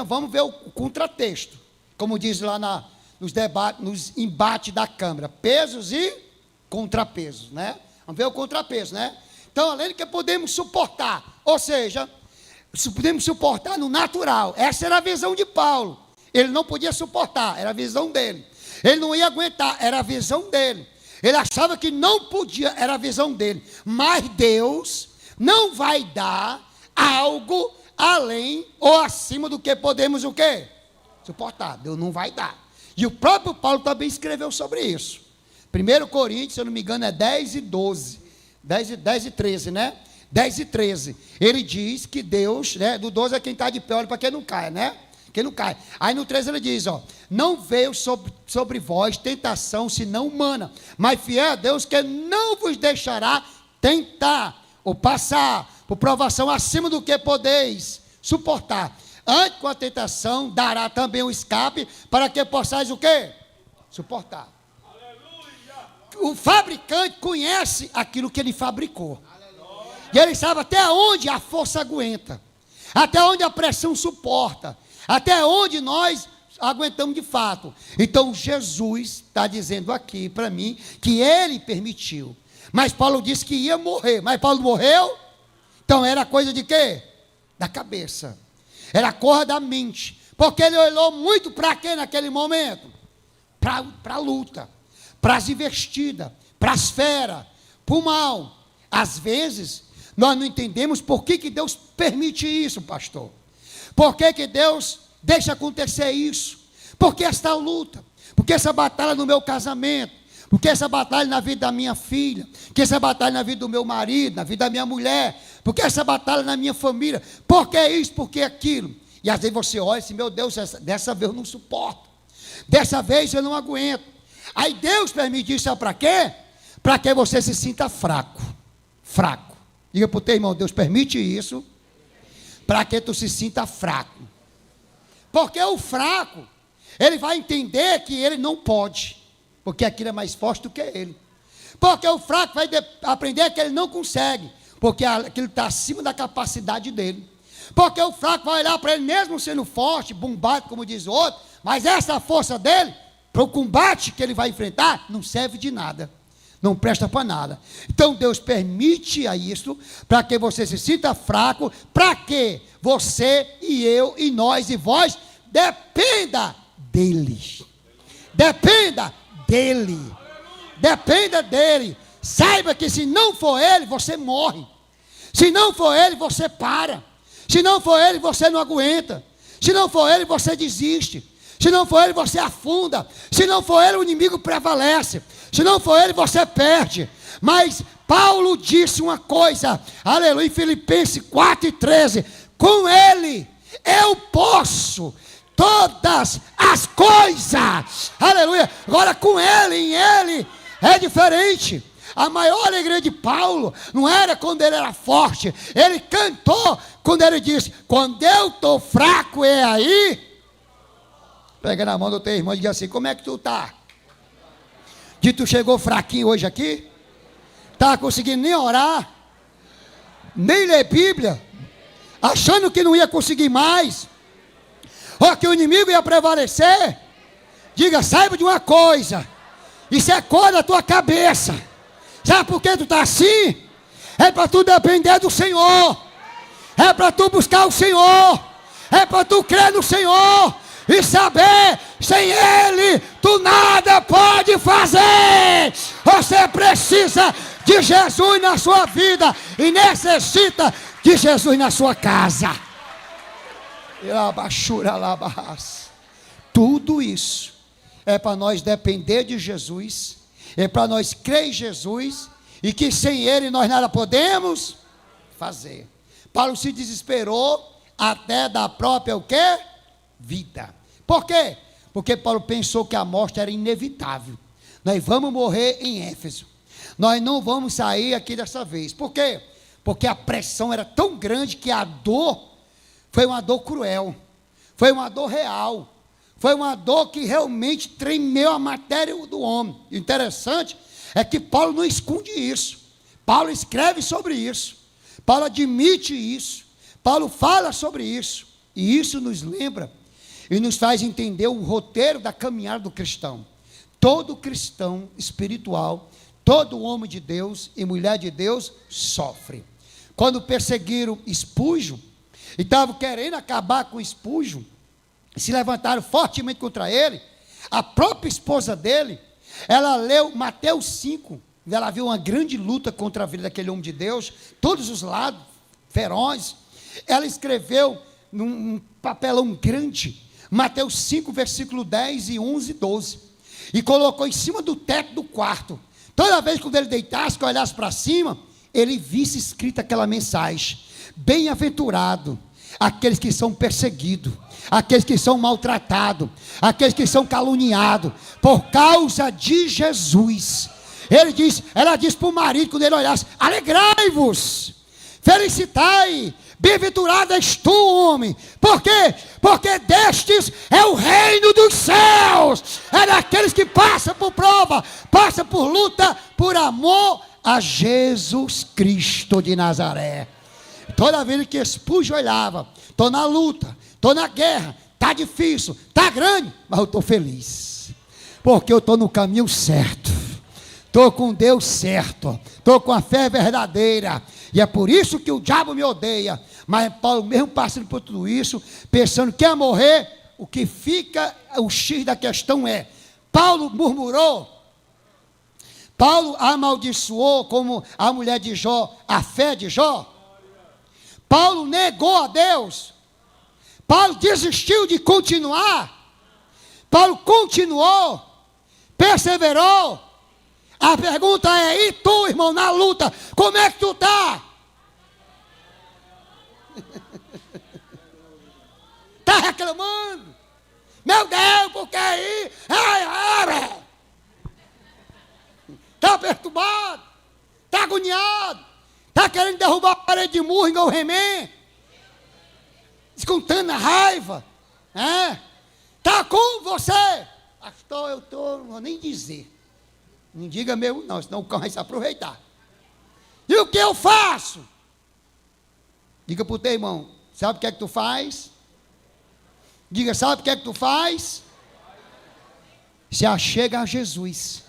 Vamos ver o contratexto. Como diz lá nos debates, nos embates da Câmara. Pesos e contrapesos, né? Vamos ver o contrapeso, né? Então, além do que podemos suportar. Ou seja, podemos suportar no natural. Essa era a visão de Paulo. Ele não podia suportar, era a visão dele. Ele não ia aguentar, era a visão dele. Ele achava que não podia, era a visão dele. Mas Deus não vai dar algo além ou acima do que podemos o quê? Suportar. Deus não vai dar. E o próprio Paulo também escreveu sobre isso. 1 Coríntios, se eu não me engano, é 10 e 12. 10 e 13, né? 10 e 13. Ele diz que Deus, né? Do 12 é quem está de pé, olha para quem não cai, né? Quem não cai. Aí no 13 ele diz, ó, não veio sobre vós tentação senão humana, mas fiel a Deus que não vos deixará tentar ou passar por provação acima do que podeis suportar. Antes com a tentação dará também o escape para que possais o quê? Suportar. Aleluia. O fabricante conhece aquilo que ele fabricou. Aleluia. E ele sabe até onde a força aguenta, até onde a pressão suporta, até onde nós aguentamos de fato. Então Jesus está dizendo aqui para mim que ele permitiu. Mas Paulo disse que ia morrer. Mas Paulo morreu? Então era coisa de quê? Da cabeça. Era coisa da mente. Porque ele olhou muito para quê naquele momento? Para a luta, para as investidas, para as feras, para o mal. Às vezes nós não entendemos por que Deus permite isso, pastor. Por que Deus deixa acontecer isso? Por que esta luta? Por que essa batalha no meu casamento? Por que essa batalha na vida da minha filha? Por que essa batalha na vida do meu marido, na vida da minha mulher? Por que essa batalha na minha família? Por que isso? Por que aquilo? E às vezes você olha assim, meu Deus, dessa vez eu não suporto. Dessa vez eu não aguento. Aí Deus permite isso para quê? Para que você se sinta fraco. Fraco. Diga para o teu irmão, Deus permite isso para que tu se sinta fraco. Porque o fraco, ele vai entender que ele não pode, porque aquilo é mais forte do que ele. Porque o fraco vai aprender que ele não consegue, porque aquilo está acima da capacidade dele. Porque o fraco vai olhar para ele mesmo sendo forte, bombado, como diz o outro, mas essa força dele, para o combate que ele vai enfrentar, não serve de nada. Não presta para nada. Então Deus permite a isso para que você se sinta fraco, para que você e eu e nós e vós dependa dele. Dependa dele. Dependa dele. Saiba que se não for ele, você morre. Se não for ele, você para. Se não for ele, você não aguenta. Se não for ele, você desiste. Se não for ele, você afunda. Se não for ele, o inimigo prevalece. Se não for ele, você perde. Mas Paulo disse uma coisa, aleluia, em Filipenses 4:13, com ele eu posso todas as coisas, aleluia. Agora com ele, em ele, é diferente. A maior alegria de Paulo não era quando ele era forte. Ele cantou quando ele disse, quando eu estou fraco é aí. Pega na mão do teu irmão e diga assim, como é que tu está? De tu chegou fraquinho hoje aqui? Tá conseguindo nem orar, nem ler Bíblia, achando que não ia conseguir mais, ou que o inimigo ia prevalecer. Diga, saiba de uma coisa, isso é coisa da tua cabeça. Sabe por que tu está assim? É para tu depender do Senhor, é para tu buscar o Senhor, é para tu crer no Senhor e saber, sem Ele tu nada pode fazer. Você precisa de Jesus na sua vida e necessita de Jesus na sua casa. Tudo isso é para nós depender de Jesus, é para nós crer em Jesus, e que sem Ele nós nada podemos fazer. Paulo se desesperou até da própria o quê? Vida. Por quê? Porque Paulo pensou que a morte era inevitável. Nós vamos morrer em Éfeso, nós não vamos sair aqui dessa vez. Por quê? Porque a pressão era tão grande que a dor foi uma dor cruel, foi uma dor real, foi uma dor que realmente tremeu a matéria do homem. O interessante é que Paulo não esconde isso, Paulo escreve sobre isso, Paulo admite isso, Paulo fala sobre isso, e isso nos lembra e nos faz entender o roteiro da caminhada do cristão. Todo cristão espiritual, todo homem de Deus e mulher de Deus sofre. Quando perseguiram Espúgio e estavam querendo acabar com Espúgio, se levantaram fortemente contra ele, a própria esposa dele, ela leu Mateus 5, ela viu uma grande luta contra a vida daquele homem de Deus, todos os lados, ferozes. Ela escreveu num papelão grande, Mateus 5, versículo 10 e 11 e 12, e colocou em cima do teto do quarto. Toda vez que ele deitasse, que olhasse para cima, ele visse escrita aquela mensagem: bem-aventurado aqueles que são perseguidos, aqueles que são maltratados, aqueles que são caluniados por causa de Jesus. Ela disse para o marido, quando ele olhasse: alegrai-vos, felicitai, bem-aventurado és tu, homem. Por quê? Porque destes é o reino dos céus. É daqueles que passam por prova, passam por luta, por amor a Jesus Cristo de Nazaré. Toda vez que Espúgio olhava: estou na luta, estou na guerra, está difícil, está grande, mas eu estou feliz, porque eu estou no caminho certo, estou com Deus certo, estou com a fé verdadeira, e é por isso que o diabo me odeia. Mas Paulo, mesmo passando por tudo isso, pensando que ia morrer, o que fica, o X da questão é: Paulo murmurou, Paulo amaldiçoou, como a mulher de Jó, a fé de Jó. Paulo negou a Deus, Paulo desistiu de continuar, Paulo continuou, perseverou. A pergunta é: e tu, irmão, na luta, como é que tu está? Está reclamando? Meu Deus, por que aí? Está perturbado, está agoniado, está querendo derrubar a parede de murro igual o Remém, com a raiva, está com você? Pastor, eu estou, não vou nem dizer, não diga meu não, senão o cão vai se aproveitar. E o que eu faço? Diga para o teu irmão: sabe o que é que tu faz? Diga: sabe o que é que tu faz? Se achega a Jesus.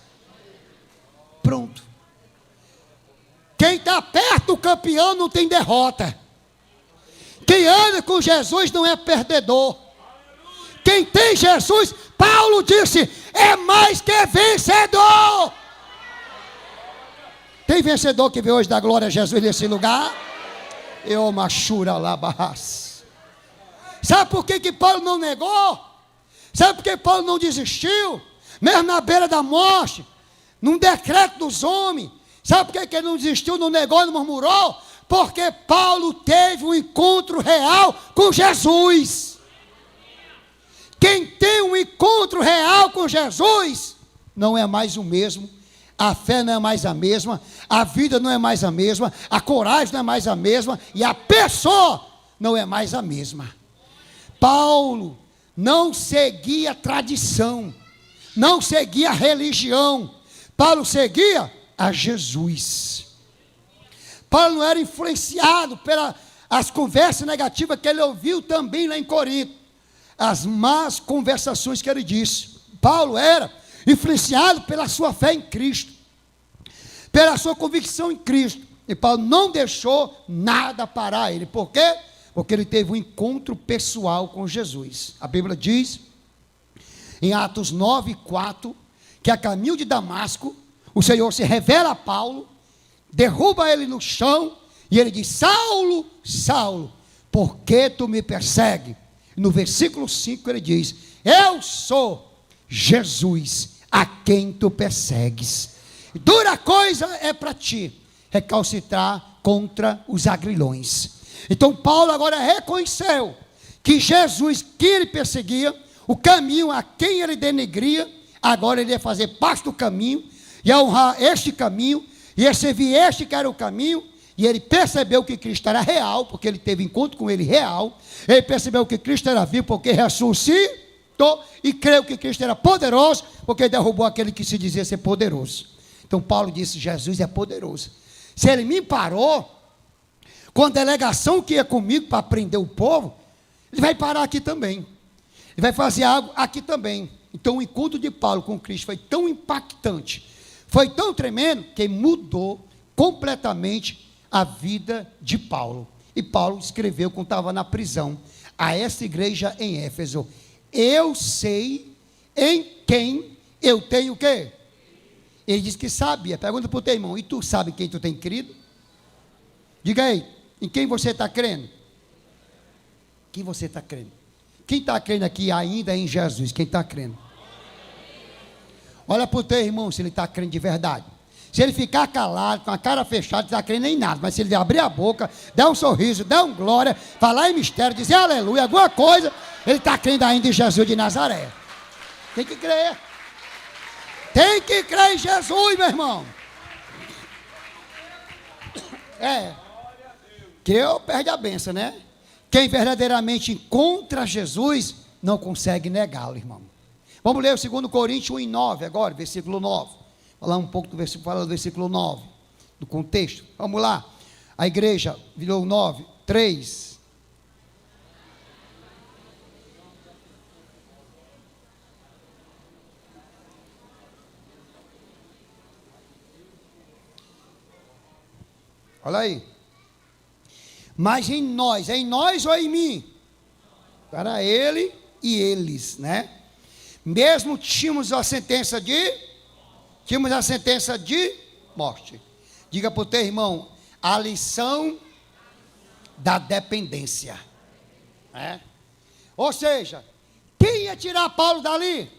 Pronto. Quem está perto do campeão não tem derrota. Quem anda com Jesus não é perdedor. Quem tem Jesus, Paulo disse, é mais que vencedor. Tem vencedor que veio hoje dar glória a Jesus nesse lugar? Eu machura lá barras. Sabe por que Paulo não negou? Sabe por que Paulo não desistiu? Mesmo na beira da morte, num decreto dos homens. Sabe por que ele não desistiu, não negou, não murmurou? Porque Paulo teve um encontro real com Jesus. Quem tem um encontro real com Jesus, não é mais o mesmo. A fé não é mais a mesma, a vida não é mais a mesma, a coragem não é mais a mesma, e a pessoa não é mais a mesma. Paulo não seguia tradição, não seguia religião. Paulo seguia a Jesus. Paulo não era influenciado pelas conversas negativas que ele ouviu também lá em Corinto. As más conversações que ele disse. Paulo era influenciado pela sua fé em Cristo, pela sua convicção em Cristo. E Paulo não deixou nada parar ele. Por quê? Porque ele teve um encontro pessoal com Jesus. A Bíblia diz, em Atos 9:4, que a caminho de Damasco, o Senhor se revela a Paulo, derruba ele no chão, e ele diz: Saulo, Saulo, por que tu me persegues? No versículo 5 ele diz: eu sou Jesus, a quem tu persegues. Dura coisa é para ti recalcitrar contra os agrilhões. Então Paulo agora reconheceu que Jesus, que ele perseguia, o caminho a quem ele denegria, agora ele ia fazer parte do caminho, ia honrar este caminho, ia servir este que era o caminho. E ele percebeu que Cristo era real, porque ele teve encontro com ele real. Ele percebeu que Cristo era vivo, porque ressuscitou. E creu que Cristo era poderoso, porque derrubou aquele que se dizia ser poderoso. Então Paulo disse: Jesus é poderoso. Se ele me parou, com a delegação que ia comigo para prender o povo, ele vai parar aqui também. Ele vai fazer algo aqui também. Então o encontro de Paulo com Cristo foi tão impactante, foi tão tremendo, que mudou completamente a vida de Paulo. E Paulo escreveu, quando estava na prisão, a essa igreja em Éfeso: eu sei em quem eu tenho o quê? Ele disse que sabia. Pergunta para o teu irmão: e tu sabe quem tu tem crido? Diga aí, em quem você está crendo? Quem você está crendo? Quem está crendo aqui ainda em Jesus? Quem está crendo? Olha para o teu irmão se ele está crendo de verdade. Se ele ficar calado, com a cara fechada, não está crendo em nada. Mas se ele abrir a boca, dar um sorriso, dar um glória, falar em mistério, dizer aleluia, alguma coisa, ele está crendo ainda em Jesus de Nazaré. Tem que crer. Tem que crer em Jesus, meu irmão. Creu, perde a benção, né? Quem verdadeiramente encontra Jesus, não consegue negá-lo, irmão. Vamos ler o 2 Coríntios 1:9 agora, versículo 9. Falar um pouco do versículo, fala do versículo 9, do contexto. Vamos lá. A igreja virou 9, 3. Olha aí. Mas em nós ou em mim? Para ele e eles, né? Mesmo tínhamos a sentença de morte. Diga para o teu irmão: a lição da dependência. Ou seja, quem ia tirar Paulo dali?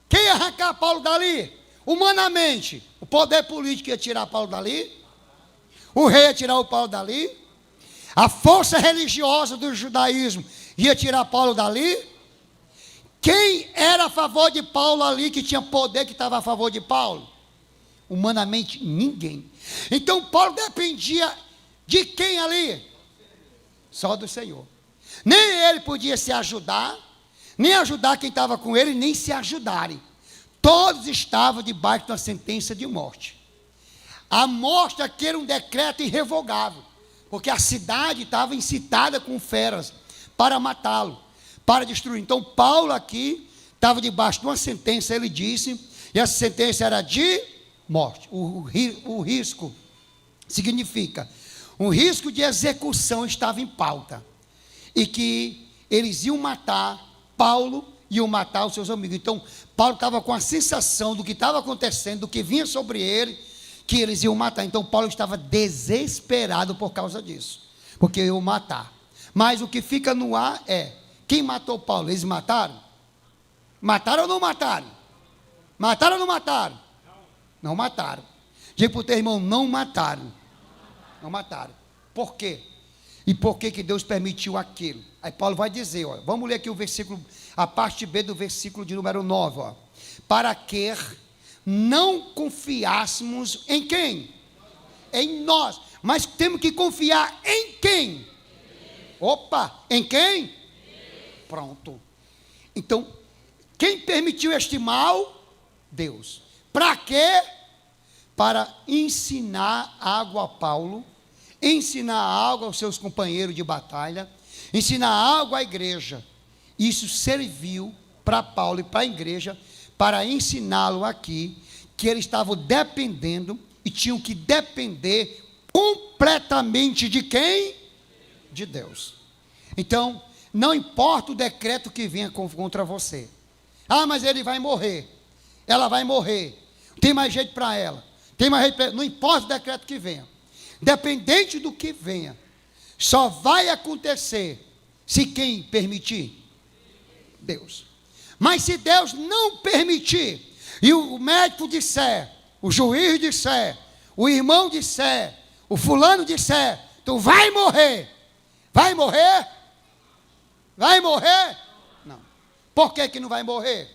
Quem ia arrancar Paulo dali? Humanamente, o poder político ia tirar Paulo dali, o rei ia tirar o Paulo dali, a força religiosa do judaísmo ia tirar Paulo dali. Quem era a favor de Paulo ali, que tinha poder, que estava a favor de Paulo? Humanamente, ninguém. Então Paulo dependia de quem ali? Só do Senhor. Nem ele podia se ajudar, nem ajudar quem estava com ele, nem se ajudarem. Todos estavam debaixo da sentença de morte. A morte aqui era um decreto irrevogável, porque a cidade estava incitada com feras para matá-lo, para destruir. Então Paulo aqui estava debaixo de uma sentença, ele disse, e essa sentença era de morte. O risco significa, um risco de execução estava em pauta, e que eles iam matar Paulo, iam matar os seus amigos. Então Paulo estava com a sensação do que estava acontecendo, do que vinha sobre ele, que eles iam matar. Então Paulo estava desesperado por causa disso, porque iam matar. Mas o que fica no ar é: quem matou Paulo? Eles mataram? Mataram ou não mataram? Mataram ou não mataram? Não mataram. Diga para o teu irmão: não mataram. Não mataram. Por quê? E por que Deus permitiu aquilo? Aí Paulo vai dizer, ó, vamos ler aqui o versículo, a parte B do versículo de número 9, ó. Para que não confiássemos em quem? Em nós. Mas temos que confiar em quem? Opa, em quem? Pronto. Então, quem permitiu este mal? Deus. Para quê? Para ensinar algo a Paulo, ensinar algo aos seus companheiros de batalha, ensinar algo à igreja. Isso serviu para Paulo e para a igreja, para ensiná-lo aqui, que eles estavam dependendo, e tinham que depender completamente de quem? De Deus. Então, não importa o decreto que venha contra você. Ah, mas ele vai morrer. Ela vai morrer. Tem mais jeito para ela. Tem mais jeito para ela. Não importa o decreto que venha. Dependente do que venha, só vai acontecer se quem permitir? Deus. Mas se Deus não permitir, e o médico disser, o juiz disser, o irmão disser, o fulano disser, tu vai morrer. Vai morrer? Vai morrer? Não. Por que não vai morrer?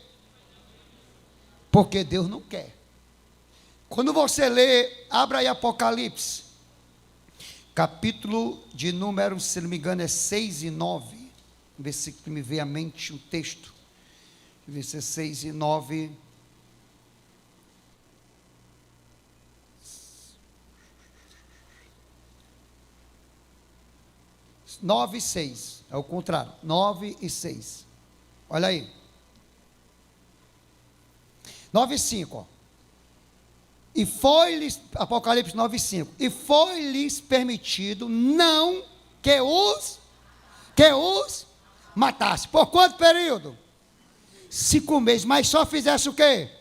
Porque Deus não quer. Quando você lê, abra aí Apocalipse, capítulo de número, se não me engano, é 6 e 9. Versículo que me veio à mente o texto. Deixa eu ver se é 6 e 9. 9 e 6, é o contrário, 9 e 6, olha aí, 9 e 5, ó. E foi-lhes, Apocalipse 9 e 5, e foi-lhes permitido não que os matasse, por quanto período? 5 meses, mas só fizesse o quê?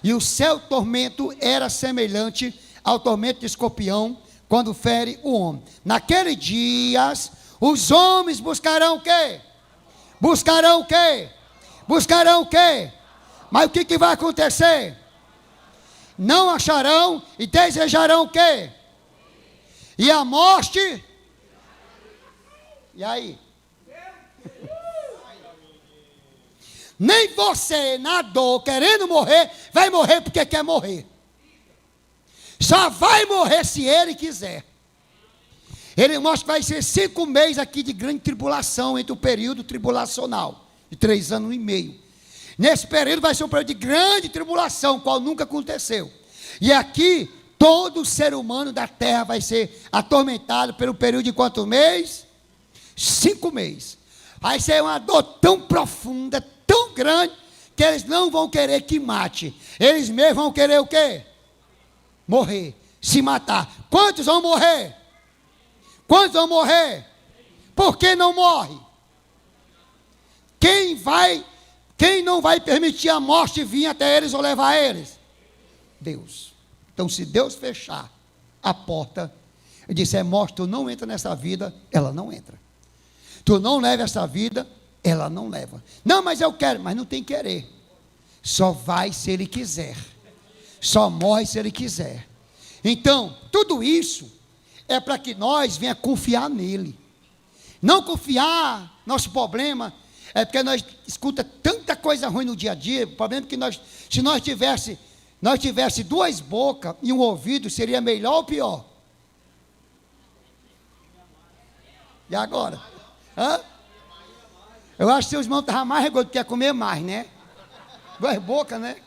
E o seu tormento era semelhante ao tormento de escorpião, quando fere o homem. Naqueles dias, os homens buscarão o quê? Buscarão o quê? Buscarão o quê? Mas o que vai acontecer? Não acharão e desejarão o quê? E a morte? E aí? Nem você, na dor, querendo morrer, vai morrer porque quer morrer. Só vai morrer se ele quiser. Ele mostra que vai ser 5 meses aqui de grande tribulação, entre o período tribulacional, de 3 anos e meio. Nesse período vai ser um período de grande tribulação, qual nunca aconteceu. E aqui, todo ser humano da terra vai ser atormentado pelo período de quantos meses? 5 meses. Vai ser uma dor tão profunda, tão grande, que eles não vão querer que mate. Eles mesmos vão querer o quê? Morrer, se matar. Quantos vão morrer? Quantos vão morrer? Por que não morre? Quem não vai permitir a morte vir até eles ou levar eles? Deus. Então, se Deus fechar a porta e disser, morte, tu não entra nessa vida, ela não entra. Tu não leva essa vida, ela não leva. Não, mas eu quero, mas não tem querer. Só vai se ele quiser. Só morre se ele quiser. Então, tudo isso é para que nós venha confiar nele. Não confiar, nosso problema é porque nós escuta tanta coisa ruim no dia a dia. O problema é que se nós tivesse 2 bocas e um ouvido, seria melhor ou pior? E agora? Hã? Eu acho que seus irmãos estavam mais regodos, quer comer mais, né? 2 bocas, né?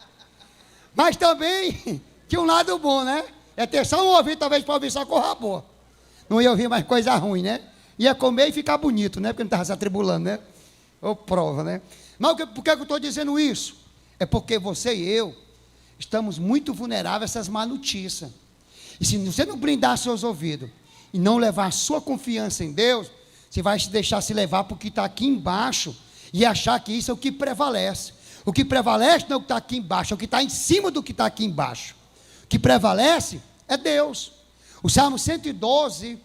Mas também tinha um lado bom, né? É ter só um ouvido, talvez, para ouvir só coisa boa. Não ia ouvir mais coisa ruim, né? Ia comer e ficar bonito, né? Porque não estava se atribulando, né? Ou prova, né? Mas por que eu estou dizendo isso? É porque você e eu estamos muito vulneráveis a essas má notícias. E se você não blindar seus ouvidos e não levar a sua confiança em Deus, você vai se deixar se levar para o que está aqui embaixo e achar que isso é o que prevalece. O que prevalece não é o que está aqui embaixo, é o que está em cima do que está aqui embaixo. O que prevalece é Deus. O Salmo 112,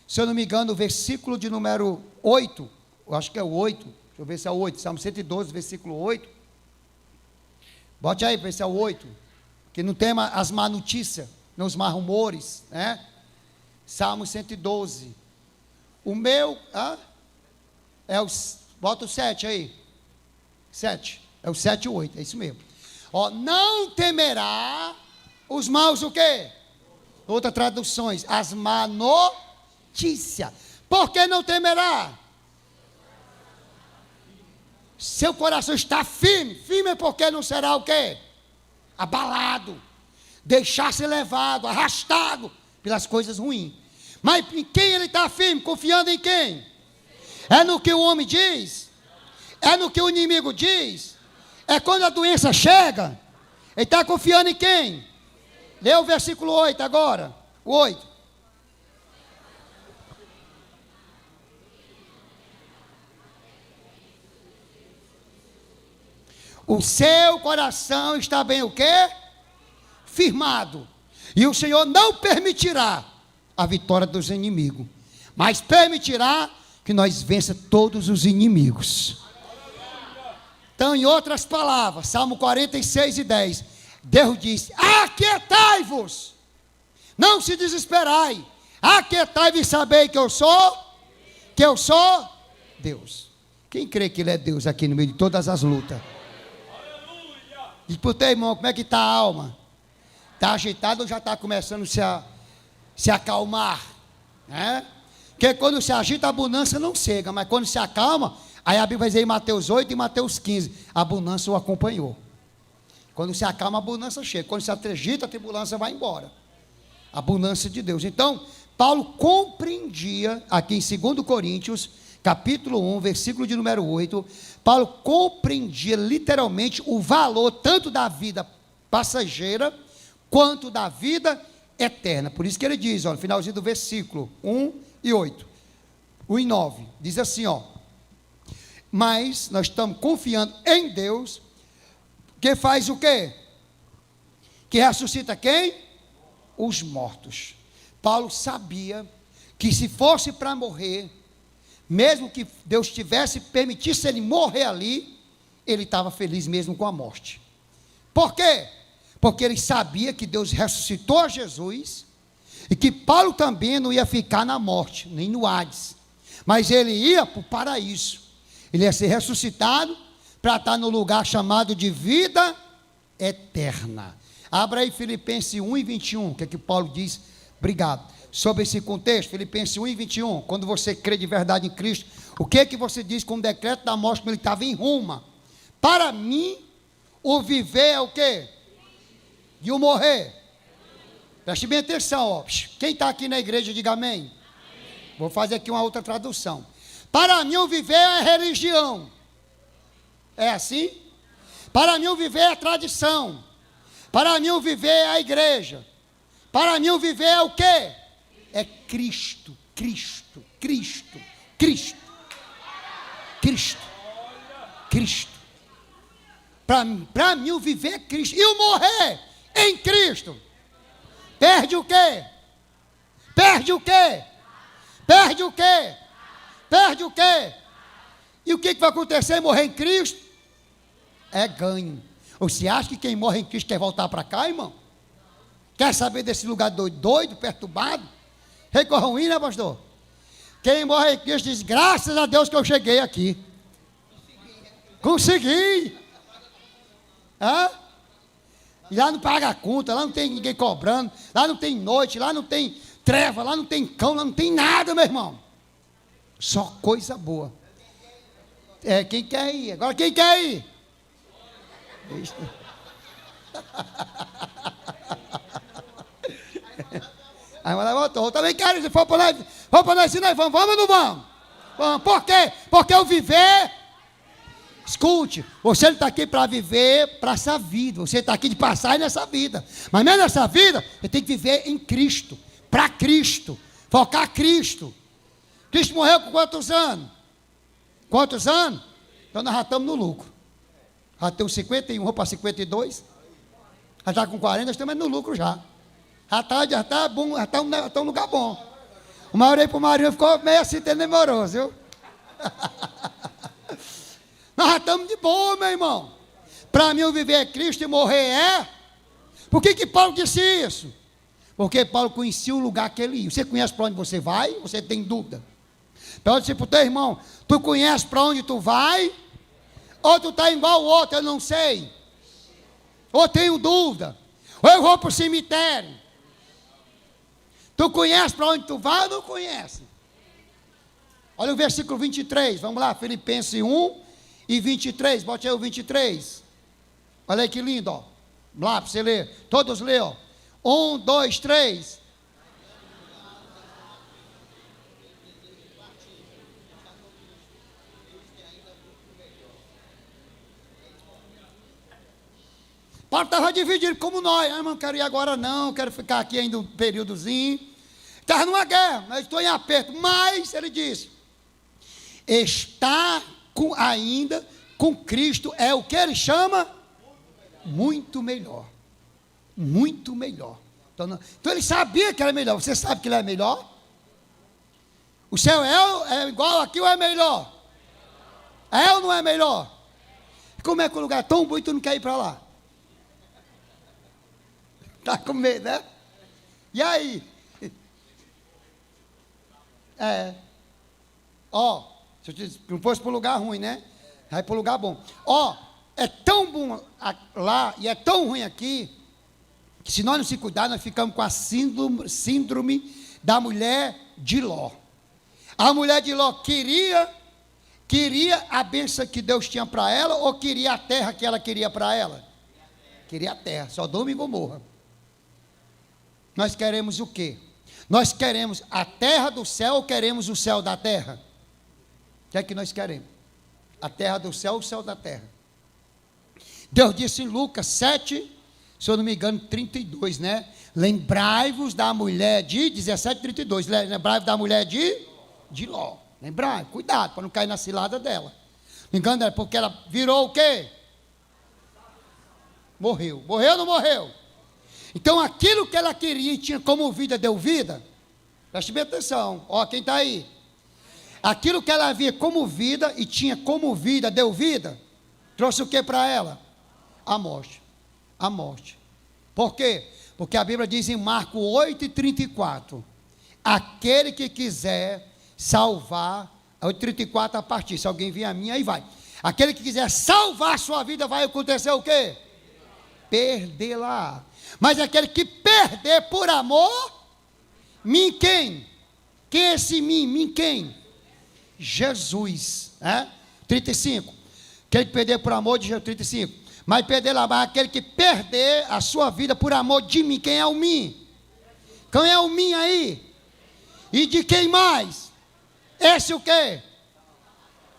se eu não me engano, o versículo de número 8, eu acho que é o 8, deixa eu ver se é o 8, Salmo 112, versículo 8. Bote aí para ver se é o 8, que não tem as má notícias, não os má rumores, né? Salmo 112. O meu, bota o 7 aí. 7, é o 7 e o 8, é isso mesmo. Ó, não temerá os maus o quê? Outras traduções, as má notícias. Por que não temerá? Seu coração está firme. Firme porque não será o quê? abalado, deixar-se levado, arrastado pelas coisas ruins. Mas em quem ele está firme? Confiando em quem? É no que o homem diz? É no que o inimigo diz? É quando a doença chega? Ele está confiando em quem? Lê o versículo 8 agora. O 8. O seu coração está bem o quê? Firmado. E o Senhor não permitirá a vitória dos inimigos, mas permitirá que nós vença todos os inimigos. Então, em outras palavras, Salmo 46:10, Deus diz: aquietai-vos, não se desesperai, aquietai-vos e sabei que eu sou Deus. Quem crê que Ele é Deus aqui no meio de todas as lutas? Diz para o teu irmão, como é que está a alma? Está agitado ou já está começando a se acalmar? Né? Porque quando se agita a abundância não chega, mas quando se acalma, aí a Bíblia vai dizer em Mateus 8 e Mateus 15, a abundância o acompanhou. Quando se acalma a abundância chega, quando se agita a tribulância vai embora. A abundância de Deus. Então, Paulo compreendia, aqui em 2 Coríntios, capítulo 1, versículo de número 8, Paulo compreendia literalmente o valor tanto da vida passageira, quanto da vida eterna. Por isso que ele diz, ó, no finalzinho do versículo 1 e 8, 1 e 9, diz assim, ó: mas nós estamos confiando em Deus, que faz o quê? Que ressuscita quem? Os mortos. Paulo sabia que se fosse para morrer, mesmo que Deus tivesse, permitisse ele morrer ali, ele estava feliz mesmo com a morte. Por quê? Porque ele sabia que Deus ressuscitou a Jesus, e que Paulo também não ia ficar na morte, nem no Hades, mas ele ia para o paraíso, ele ia ser ressuscitado, para estar no lugar chamado de vida eterna. Abra aí Filipenses 1 e 21, que é que Paulo diz, obrigado, sobre esse contexto, Filipenses 1 e 21, quando você crê de verdade em Cristo, o que é que você diz com o decreto da morte, quando ele estava em Roma? Para mim, o viver é o quê? E o morrer. Preste bem atenção, ó. Quem está aqui na igreja, diga amém. Amém. Vou fazer aqui uma outra tradução. Para mim, o viver é religião. É assim? Para mim, o viver é tradição. Para mim, o viver é a igreja. Para mim, o viver é o quê? É Cristo, Cristo, Cristo, Cristo, Cristo, Cristo. Para mim, o viver é Cristo. E o morrer em Cristo. Perde o quê? Perde o quê? Perde o quê? Perde o quê? E o que vai acontecer? Morrer em Cristo é ganho. Você acha que quem morre em Cristo quer voltar para cá, irmão? Quer saber desse lugar doido, perturbado? Recorra ruim, né, pastor? Quem morre em Cristo diz, graças a Deus que eu cheguei aqui. Consegui. Hã? E lá não paga a conta, lá não tem ninguém cobrando, lá não tem noite, lá não tem treva, lá não tem cão, lá não tem nada, meu irmão. Só coisa boa. É, quem quer ir? Agora quem quer ir? Aí ela voltou, eu também quero, se for para nós, se nós vamos ou não vamos? Vamos, por quê? Porque o viver, escute, você não está aqui para viver para essa vida, você está aqui de passagem nessa vida, mas mesmo nessa vida, você tem que viver em Cristo, para Cristo, focar Cristo. Cristo morreu com quantos anos? Quantos anos? Então nós já estamos no lucro. Já temos 51, vamos para 52. Já está com 40, nós estamos no lucro já. Já está bom, já está um lugar bom. O Mauro aí para o Marinho ficou meio assim, tenebroso, viu? Nós já estamos de boa, meu irmão. Para mim, o viver é Cristo e morrer é. Por que Paulo disse isso? Porque Paulo conhecia o lugar que ele ia. Você conhece para onde você vai? Você tem dúvida? Então, para o teu irmão, tu conhece para onde tu vai? Ou tu está igual o outro, eu não sei. Ou tenho dúvida. Ou eu vou para o cemitério. Tu conhece para onde tu vai ou não conhece? Olha o versículo 23, vamos lá, Filipenses 1 e 23, bote aí o 23. Olha aí que lindo, ó. Lá para você ler. Todos leiam. 1, 2, 3. Paulo estava dividido como nós. Não quero ir agora não, quero ficar aqui ainda um períodozinho. Estava numa guerra, mas estou em aperto. Mas, ele disse, estar ainda com Cristo é o que ele chama? Muito melhor. Muito melhor. Então ele sabia que era melhor. Você sabe que ele é melhor? O céu é igual aqui ou é melhor? É ou não é melhor? Como é que o lugar é tão bom e tu não quer ir para lá? Está com medo, né? E aí? Se eu não fosse para um lugar ruim, né? Vai para um lugar bom. É tão bom lá e é tão ruim aqui, que se nós não se cuidar, nós ficamos com a síndrome da mulher de Ló. A mulher de Ló queria a bênção que Deus tinha para ela, ou queria a terra que ela queria para ela? Queria a terra, Sodoma e Gomorra. Nós queremos o quê? Nós queremos a terra do céu ou queremos o céu da terra? O que é que nós queremos? A terra do céu ou o céu da terra? Deus disse em Lucas 7, se eu não me engano, 32, né? Lembrai-vos da mulher de 17, 32. Lembrai-vos da mulher de Ló. Lembrai, cuidado, para não cair na cilada dela. Não engano, é porque ela virou o quê? Morreu. Morreu ou não morreu? Então aquilo que ela queria e tinha como vida, deu vida. Preste bem atenção, quem está aí? Aquilo que ela via como vida e tinha como vida, deu vida. Trouxe o que para ela? A morte. A morte. Por quê? Porque a Bíblia diz em Marcos 8:34, aquele que quiser salvar, 8:34 a partir, se alguém vier a mim, aí vai. Aquele que quiser salvar a sua vida, vai acontecer o quê? Perdê-la. Mas aquele que perder por amor, mim quem? Quem é esse mim? Mim quem? Jesus. 35. Aquele que perder por amor de Jesus, 35. Mas perder lá, mas aquele que perder a sua vida por amor de mim, quem é o mim? Quem é o mim aí? E de quem mais? Esse o quê?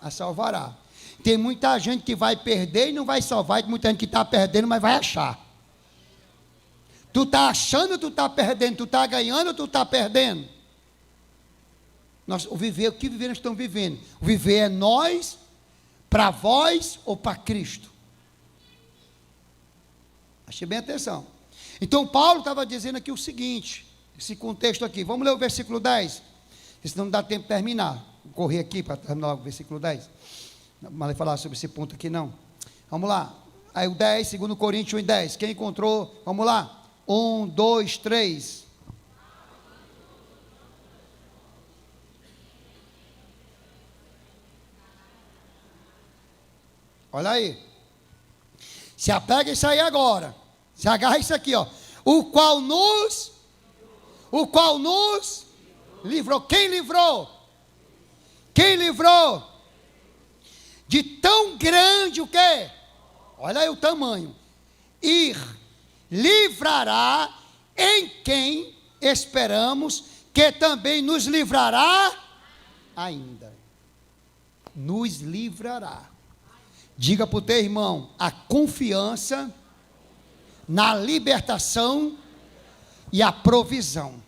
A salvará. Tem muita gente que vai perder e não vai salvar, e tem muita gente que está perdendo, mas vai achar. Tu está achando, tu está perdendo, tu está ganhando, tu está perdendo. O que viver nós estamos vivendo? O viver é nós, para vós ou para Cristo? Achei bem atenção. Então Paulo estava dizendo aqui o seguinte, esse contexto aqui, vamos ler o versículo 10, senão não dá tempo de terminar. Vou correr aqui para terminar o versículo 10. Não vale falar sobre esse ponto aqui não. Vamos lá. Aí o 10, 2 Coríntios 1:10. Quem encontrou? Vamos lá. 1, 2, 3. Olha aí. Se apega isso aí agora. Se agarra isso aqui, O qual nos livrou. Quem livrou? Quem livrou? De tão grande o quê? Olha aí o tamanho. Livrará em quem esperamos que também nos livrará ainda. Nos livrará. Diga para o teu irmão, a confiança na libertação e a provisão.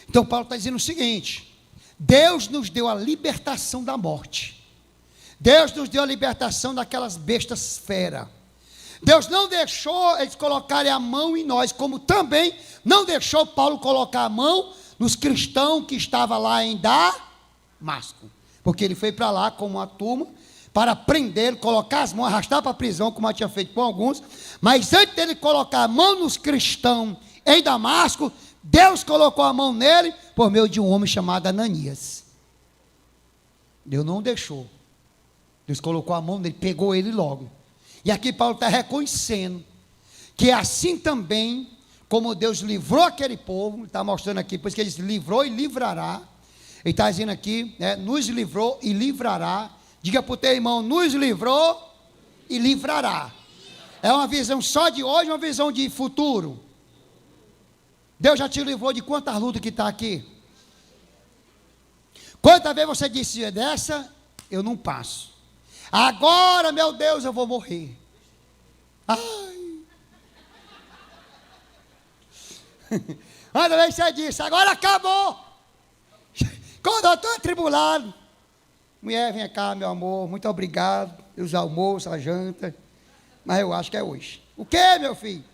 Então Paulo está dizendo o seguinte, Deus nos deu a libertação da morte. Deus nos deu a libertação daquelas bestas feras. Deus não deixou eles colocarem a mão em nós, como também não deixou Paulo colocar a mão nos cristãos que estavam lá em Damasco. Porque ele foi para lá com uma turma, para prender, colocar as mãos, arrastar para a prisão, como eu tinha feito com alguns. Mas antes dele colocar a mão nos cristãos em Damasco, Deus colocou a mão nele, por meio de um homem chamado Ananias. Deus não deixou. Deus colocou a mão nele, pegou ele logo. E aqui Paulo está reconhecendo que assim também, como Deus livrou aquele povo, está mostrando aqui, pois que ele livrou e livrará. Ele está dizendo aqui, nos livrou e livrará. Diga para o teu irmão, nos livrou e livrará. É uma visão só de hoje, uma visão de futuro. Deus já te livrou de quantas lutas que está aqui? Quantas vezes você disse, dessa eu não passo. Agora, meu Deus, eu vou morrer. Ai. Quantas vezes você disse, agora acabou. Quando eu estou atribulado. Mulher, vem cá, meu amor, muito obrigado. Os almoços, a janta. Mas eu acho que é hoje. O que, meu filho?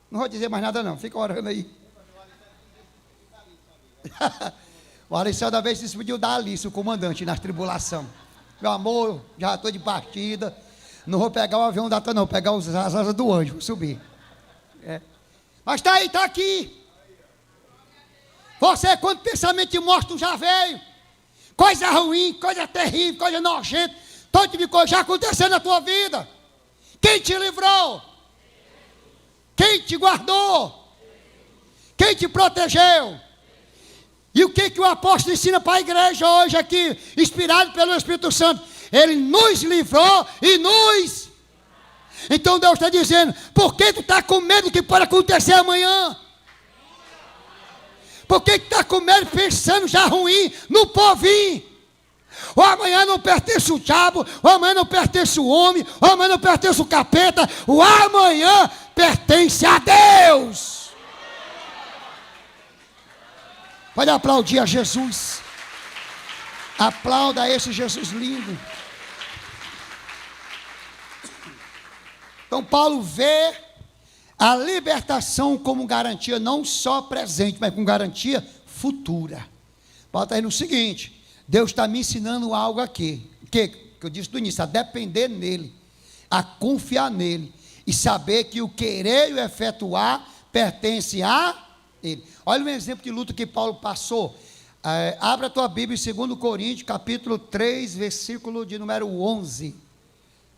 Não vou dizer mais nada não, fica orando aí. O Alessandro da vez se despediu da Alice, o comandante, na tribulação. Meu amor, já estou de partida. Não vou pegar o avião da não, vou pegar as asas do anjo, vou subir. É. Mas está aí, está aqui. Você, quando pensamento de morte já veio, coisa ruim, coisa terrível, coisa nojenta, todo tipo de coisa já aconteceu na tua vida. Quem te livrou? Quem te guardou? Quem te protegeu? E o que o apóstolo ensina para a igreja hoje aqui, inspirado pelo Espírito Santo? Ele nos livrou e nos... Então Deus está dizendo, por que tu está com medo do que pode acontecer amanhã? Por que está com medo pensando já ruim no povinho? O amanhã não pertence o diabo, o amanhã não pertence o homem, o amanhã não pertence o capeta, o amanhã pertence a Deus. Pode aplaudir a Jesus. Aplauda esse Jesus lindo. Então Paulo vê a libertação como garantia não só presente, mas com garantia futura. Paulo está aí no seguinte, Deus está me ensinando algo aqui, que eu disse no início, a depender nele, a confiar nele, e saber que o querer e o efetuar pertence a ele. Olha um exemplo de luta que Paulo passou. Abra a tua Bíblia em 2 Coríntios, capítulo 3, versículo de número 11.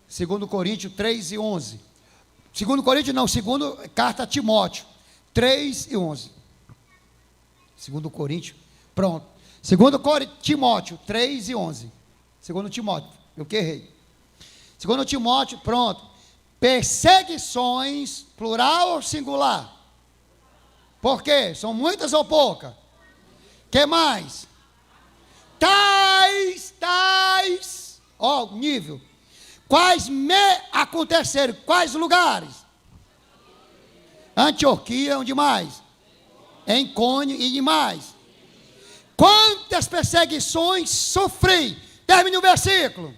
2 Coríntios 3 e 11. 2 Coríntios não, carta a Timóteo, 3 e 11. 2 Coríntios, pronto. 2 Timóteo, 3 e 11. 2 Timóteo, eu que errei. 2 Timóteo, pronto. Perseguições, plural ou singular? Por quê? São muitas ou poucas? Que mais? Tais, ó, nível. Quais me aconteceram? Quais lugares? Antioquia, onde mais? Em Cônio e demais. Quantas perseguições sofri? Termine o versículo.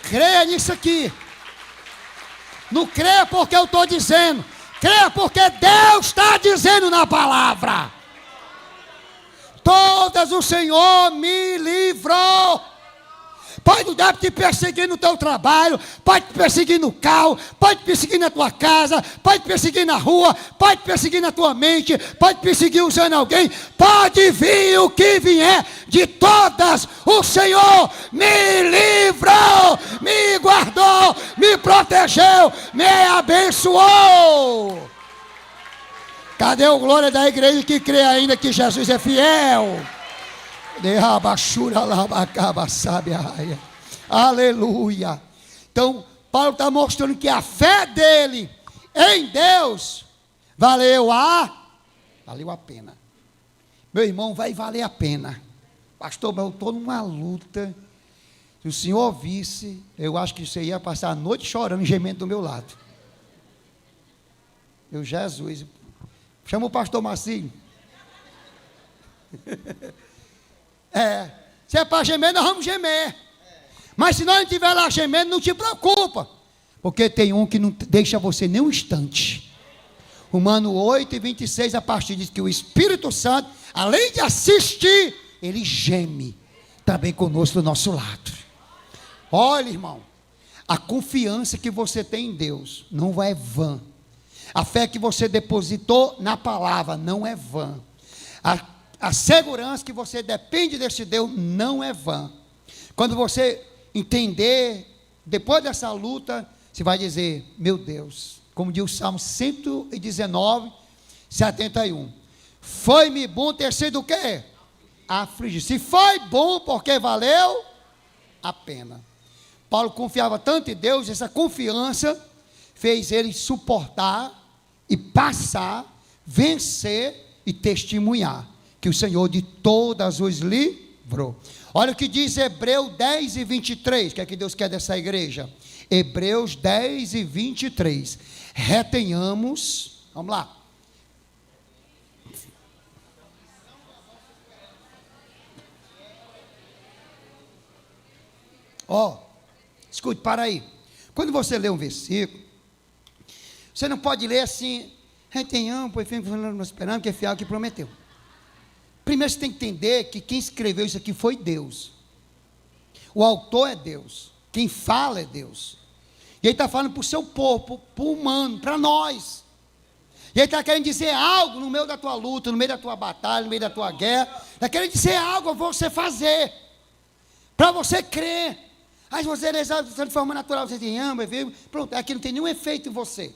Creia nisso aqui. Não creia porque eu estou dizendo. Creia porque Deus está dizendo na palavra. Todas o Senhor me livrou. Pode o diabo te perseguir no teu trabalho, pode te perseguir no carro, pode te perseguir na tua casa, pode te perseguir na rua, pode te perseguir na tua mente, pode te perseguir usando alguém, pode vir o que vier, de todas o Senhor me livrou, me guardou, me protegeu, me abençoou. Cadê o glória da igreja que crê ainda que Jesus é fiel? Aleluia. Então Paulo está mostrando que a fé dele em Deus valeu a pena. Meu irmão, vai valer a pena. Pastor, eu estou numa luta. Se o senhor visse, eu acho que você ia passar a noite chorando, gemendo do meu lado. Jesus, chama o pastor Marcinho. Se é para gemer, nós vamos gemer. Mas se nós não estiver lá gemendo, não te preocupa. Porque tem um que não deixa você nem um instante. Romanos 8 e 26, a partir diz que o Espírito Santo, além de assistir, ele geme também conosco do nosso lado. Olha, irmão, a confiança que você tem em Deus não é vã. A fé que você depositou na palavra não é vã. A segurança que você depende desse Deus não é vã. Quando você entender, depois dessa luta, você vai dizer, meu Deus, como diz o Salmo 119, 71. Foi-me bom ter sido o quê? afligir. Se foi bom, porque valeu a pena. Paulo confiava tanto em Deus, essa confiança fez ele suportar e passar, vencer e testemunhar que o Senhor de todas os livrou. Olha o que diz Hebreus 10 e 23, o que é que Deus quer dessa igreja? Hebreus 10 e 23, retenhamos, vamos lá. Escute, para aí. Quando você lê um versículo, você não pode ler assim, retenhamos, pois nós esperamos que é fiel que prometeu. Primeiro você tem que entender que quem escreveu isso aqui foi Deus. O autor é Deus. Quem fala é Deus. E ele está falando para o seu povo, para o humano, para nós. E ele está querendo dizer algo no meio da tua luta, no meio da tua batalha, no meio da tua guerra. Está querendo dizer algo a você fazer. Para você crer. Aí você de forma natural, você tem ama, pronto, aqui não tem nenhum efeito em você.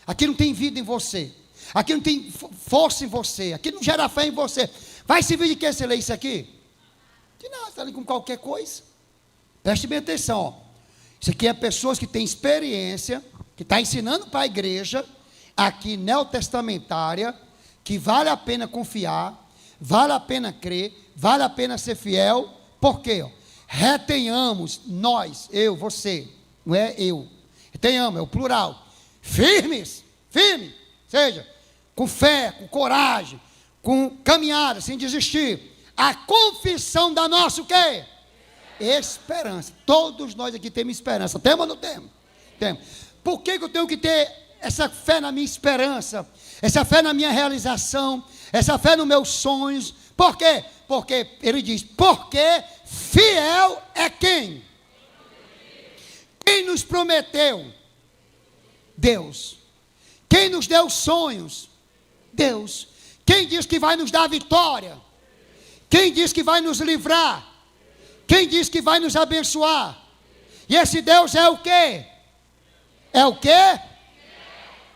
Aqui não tem vida em você. Aqui não tem força em você. Aqui não gera fé em você. Vai servir de que você lê isso aqui? De nada, está ali com qualquer coisa. Preste bem atenção. Ó. Isso aqui é pessoas que têm experiência, que está ensinando para a igreja, aqui neotestamentária, que vale a pena confiar, vale a pena crer, vale a pena ser fiel. Por quê? Ó? Retenhamos, nós, eu, você, não é eu. Retenhamos, é o plural. Firmes, seja, com fé, com coragem, com caminhada, sem desistir. A confissão da nossa o quê? Esperança. Todos nós aqui temos esperança. Temos ou não temos? Temos. Por que eu tenho que ter essa fé na minha esperança? Essa fé na minha realização? Essa fé nos meus sonhos? Por quê? Porque ele diz, porque fiel é quem? Quem nos prometeu? Deus. Quem nos deu sonhos? Deus. Quem diz que vai nos dar vitória? Quem diz que vai nos livrar? Quem diz que vai nos abençoar? E esse Deus é o quê? É o quê?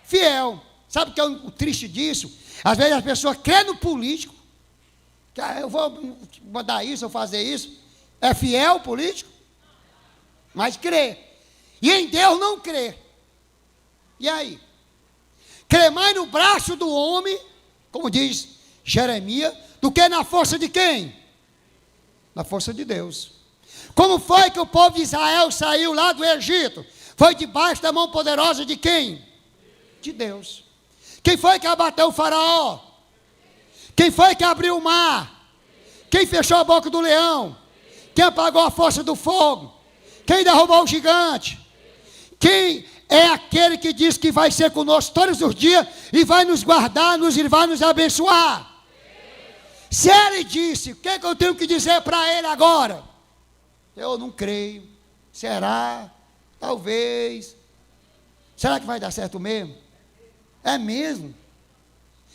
Fiel. Sabe o que é o triste disso? Às vezes as pessoas crêem no político, que eu vou mandar isso, eu fazer isso. É fiel político? Mas crê. E em Deus não crê. E aí? Crê mais no braço do homem, como diz Jeremias, do que na força de quem? Na força de Deus. Como foi que o povo de Israel saiu lá do Egito? Foi debaixo da mão poderosa de quem? De Deus. Quem foi que abateu o faraó? Quem foi que abriu o mar? Quem fechou a boca do leão? Quem apagou a força do fogo? Quem derrubou o gigante? Quem é aquele que diz que vai ser conosco todos os dias e vai nos guardar, e vai nos abençoar? Se ele disse, o que é que eu tenho que dizer para ele agora? Eu não creio. Será? Talvez. Será que vai dar certo mesmo? É mesmo?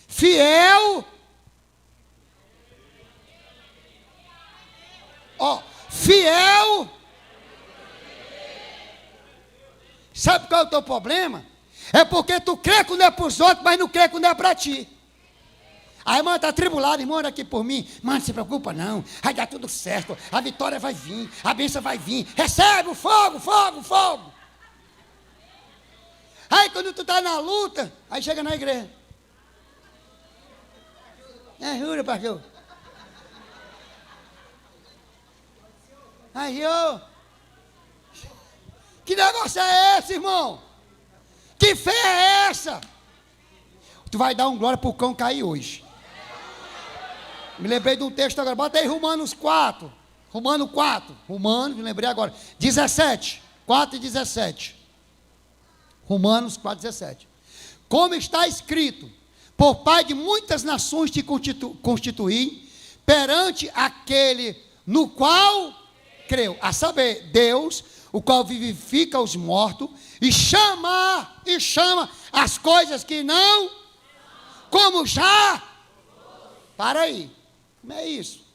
Fiel. Fiel. Sabe qual é o teu problema? É porque tu crê quando é para os outros, mas não crê quando é para ti. A irmã está atribulada, irmã, ora aqui por mim. Mano, não se preocupa não, vai dar tudo certo, a vitória vai vir, a bênção vai vir. Recebe o fogo, fogo, fogo. Aí quando tu está na luta, aí chega na igreja. Ajuda, pastor. Aí, que negócio é esse, irmão? Que fé é essa? Tu vai dar um glória para o cão cair hoje. Me lembrei de um texto agora. Bota aí Romanos 4. Romanos 4. Romanos, me lembrei agora. 17. 4 e 17. Romanos 4, 17. Como está escrito: por pai de muitas nações te constituí, perante aquele no qual creu. A saber, Deus, o qual vivifica os mortos e chama as coisas que não, como já. Para aí. Como é isso?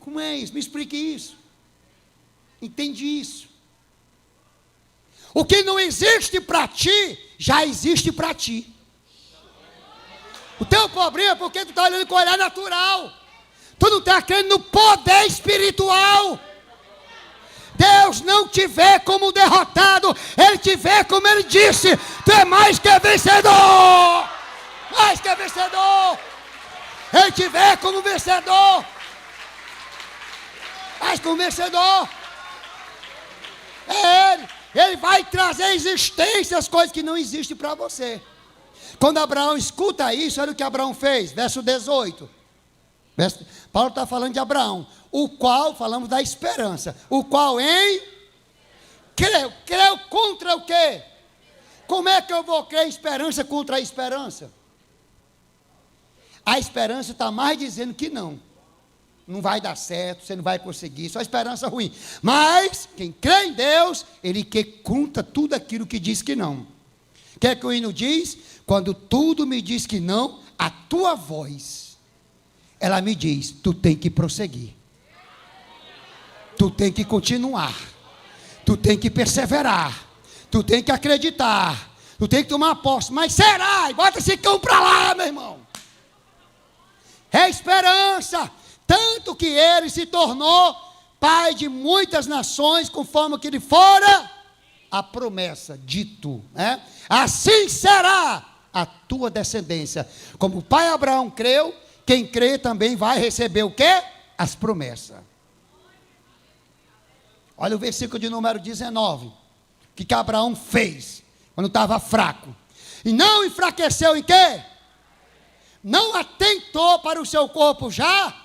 Como é isso? Me explique isso. Entende isso? O que não existe para ti, já existe para ti. O teu problema é porque tu está olhando com o olhar natural. Tu não está crendo no poder espiritual. Deus não te vê como derrotado. Ele te vê como Ele disse. Tu é mais que vencedor. Mais que vencedor. Ele te vê como vencedor. Mais como vencedor. É Ele. Ele vai trazer à existência as coisas que não existem para você. Quando Abraão escuta isso, olha o que Abraão fez. Verso 18. Paulo está falando de Abraão. O qual, falamos da esperança. O qual creu. Creu contra o quê? Como é que eu vou crer esperança contra a esperança? A esperança está mais dizendo que não. Não vai dar certo, você não vai conseguir, só esperança ruim. Mas, quem crê em Deus, ele que conta tudo aquilo que diz que não. O que é que o hino diz? Quando tudo me diz que não, a tua voz, ela me diz, tu tem que prosseguir. Tu tem que continuar. Tu tem que perseverar. Tu tem que acreditar. Tu tem que tomar posse. Mas será? E bota esse cão para lá, meu irmão. É esperança. Tanto que ele se tornou pai de muitas nações, conforme que ele fora a promessa, dito, né? Assim será a tua descendência. Como o pai Abraão creu, quem crê também vai receber o quê? As promessas. Olha o versículo de número 19. O que Abraão fez quando estava fraco? E não enfraqueceu em quê? Não atentou para o seu corpo já?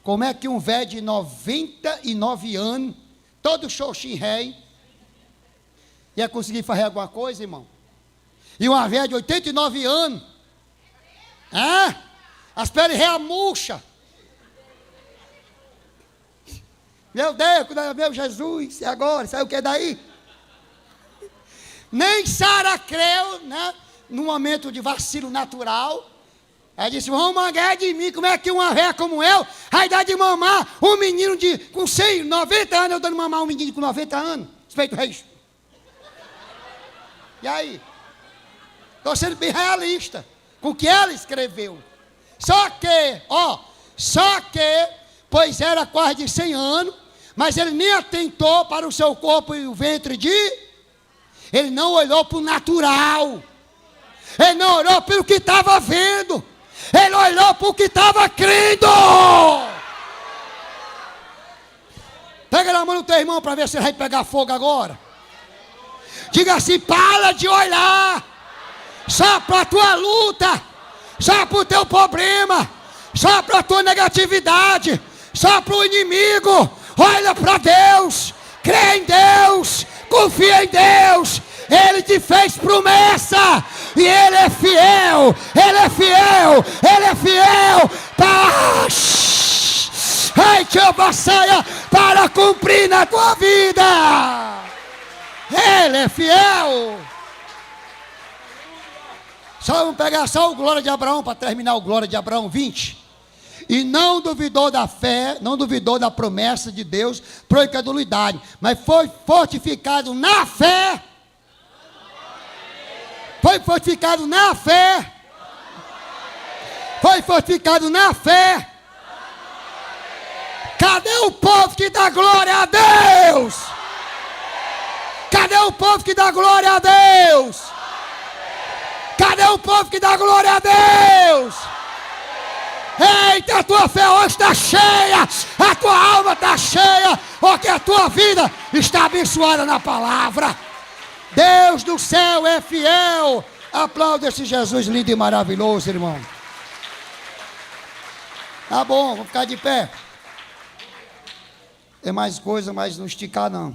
Como é que um velho de 99 anos, todo xoxim rei, ia conseguir fazer alguma coisa, irmão? E uma velha de 89 anos, as peles reamurcham. Meu Deus, meu Jesus, e agora? Sabe o que é daí? Nem Sara creu, né? Num momento de vacilo natural. Ela disse, vão mangar de mim, como é que uma véia como eu vai dar de mamar um menino com 100, 90 anos, eu dando mamar um menino com 90 anos? Respeito o rei. E aí? Estou sendo bem realista com o que ela escreveu. Só que, pois era quase de 100 anos, mas ele nem atentou para o seu corpo e o ventre ele não olhou para o natural. Ele não olhou pelo que estava vendo. Ele olhou para o que estava crendo. Pega na mão do teu irmão para ver se ele vai pegar fogo agora. Diga assim, para de olhar só para a tua luta, só para o teu problema, só para a tua negatividade, só para o inimigo. Olha para Deus, crê em Deus, confia em Deus. Ele te fez promessa e Ele é fiel, Ele é fiel, Ele é fiel para cumprir na tua vida. Ele é fiel. Só vamos pegar só o glória de Abraão para terminar o glória de Abraão 20. E não duvidou da fé, não duvidou da promessa de Deus por incredulidade, mas foi fortificado na fé. Foi fortificado na fé. Foi fortificado na fé. Cadê o povo que dá glória a Deus? Cadê o povo que dá glória a Deus? Cadê o povo que dá glória a Deus? Eita, a tua fé hoje está cheia, a tua alma está cheia, porque a tua vida está abençoada na palavra. Deus do céu é fiel. Aplauda esse Jesus lindo e maravilhoso, irmão. Tá bom, vamos ficar de pé. Tem mais coisa, mas não esticar não.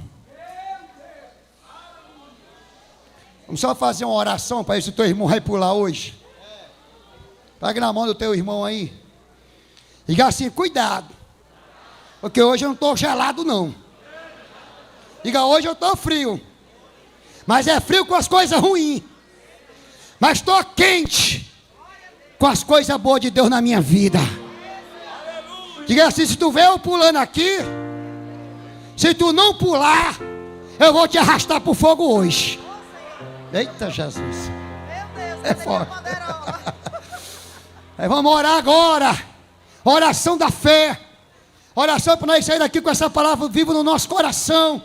Vamos só fazer uma oração para ver se o teu irmão vai pular hoje. Pega na mão do teu irmão aí. Diga assim, cuidado. Porque hoje eu não estou gelado não. Diga, hoje eu estou frio. Mas é frio com as coisas ruins. Mas estou quente com as coisas boas de Deus na minha vida. Diga assim, se tu vê eu pulando aqui, se tu não pular, eu vou te arrastar para o fogo hoje. Eita Jesus. É forte. Vamos orar agora. Oração da fé. Oração para nós sair daqui com essa palavra viva no nosso coração.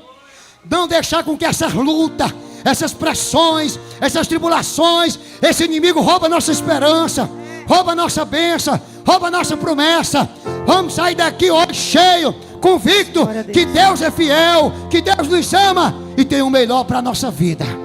Não deixar com que essas lutas, essas pressões, essas tribulações, esse inimigo rouba a nossa esperança, rouba a nossa bênção, rouba a nossa promessa. Vamos sair daqui hoje cheio, convicto que Deus é fiel, que Deus nos ama e tem o melhor para a nossa vida.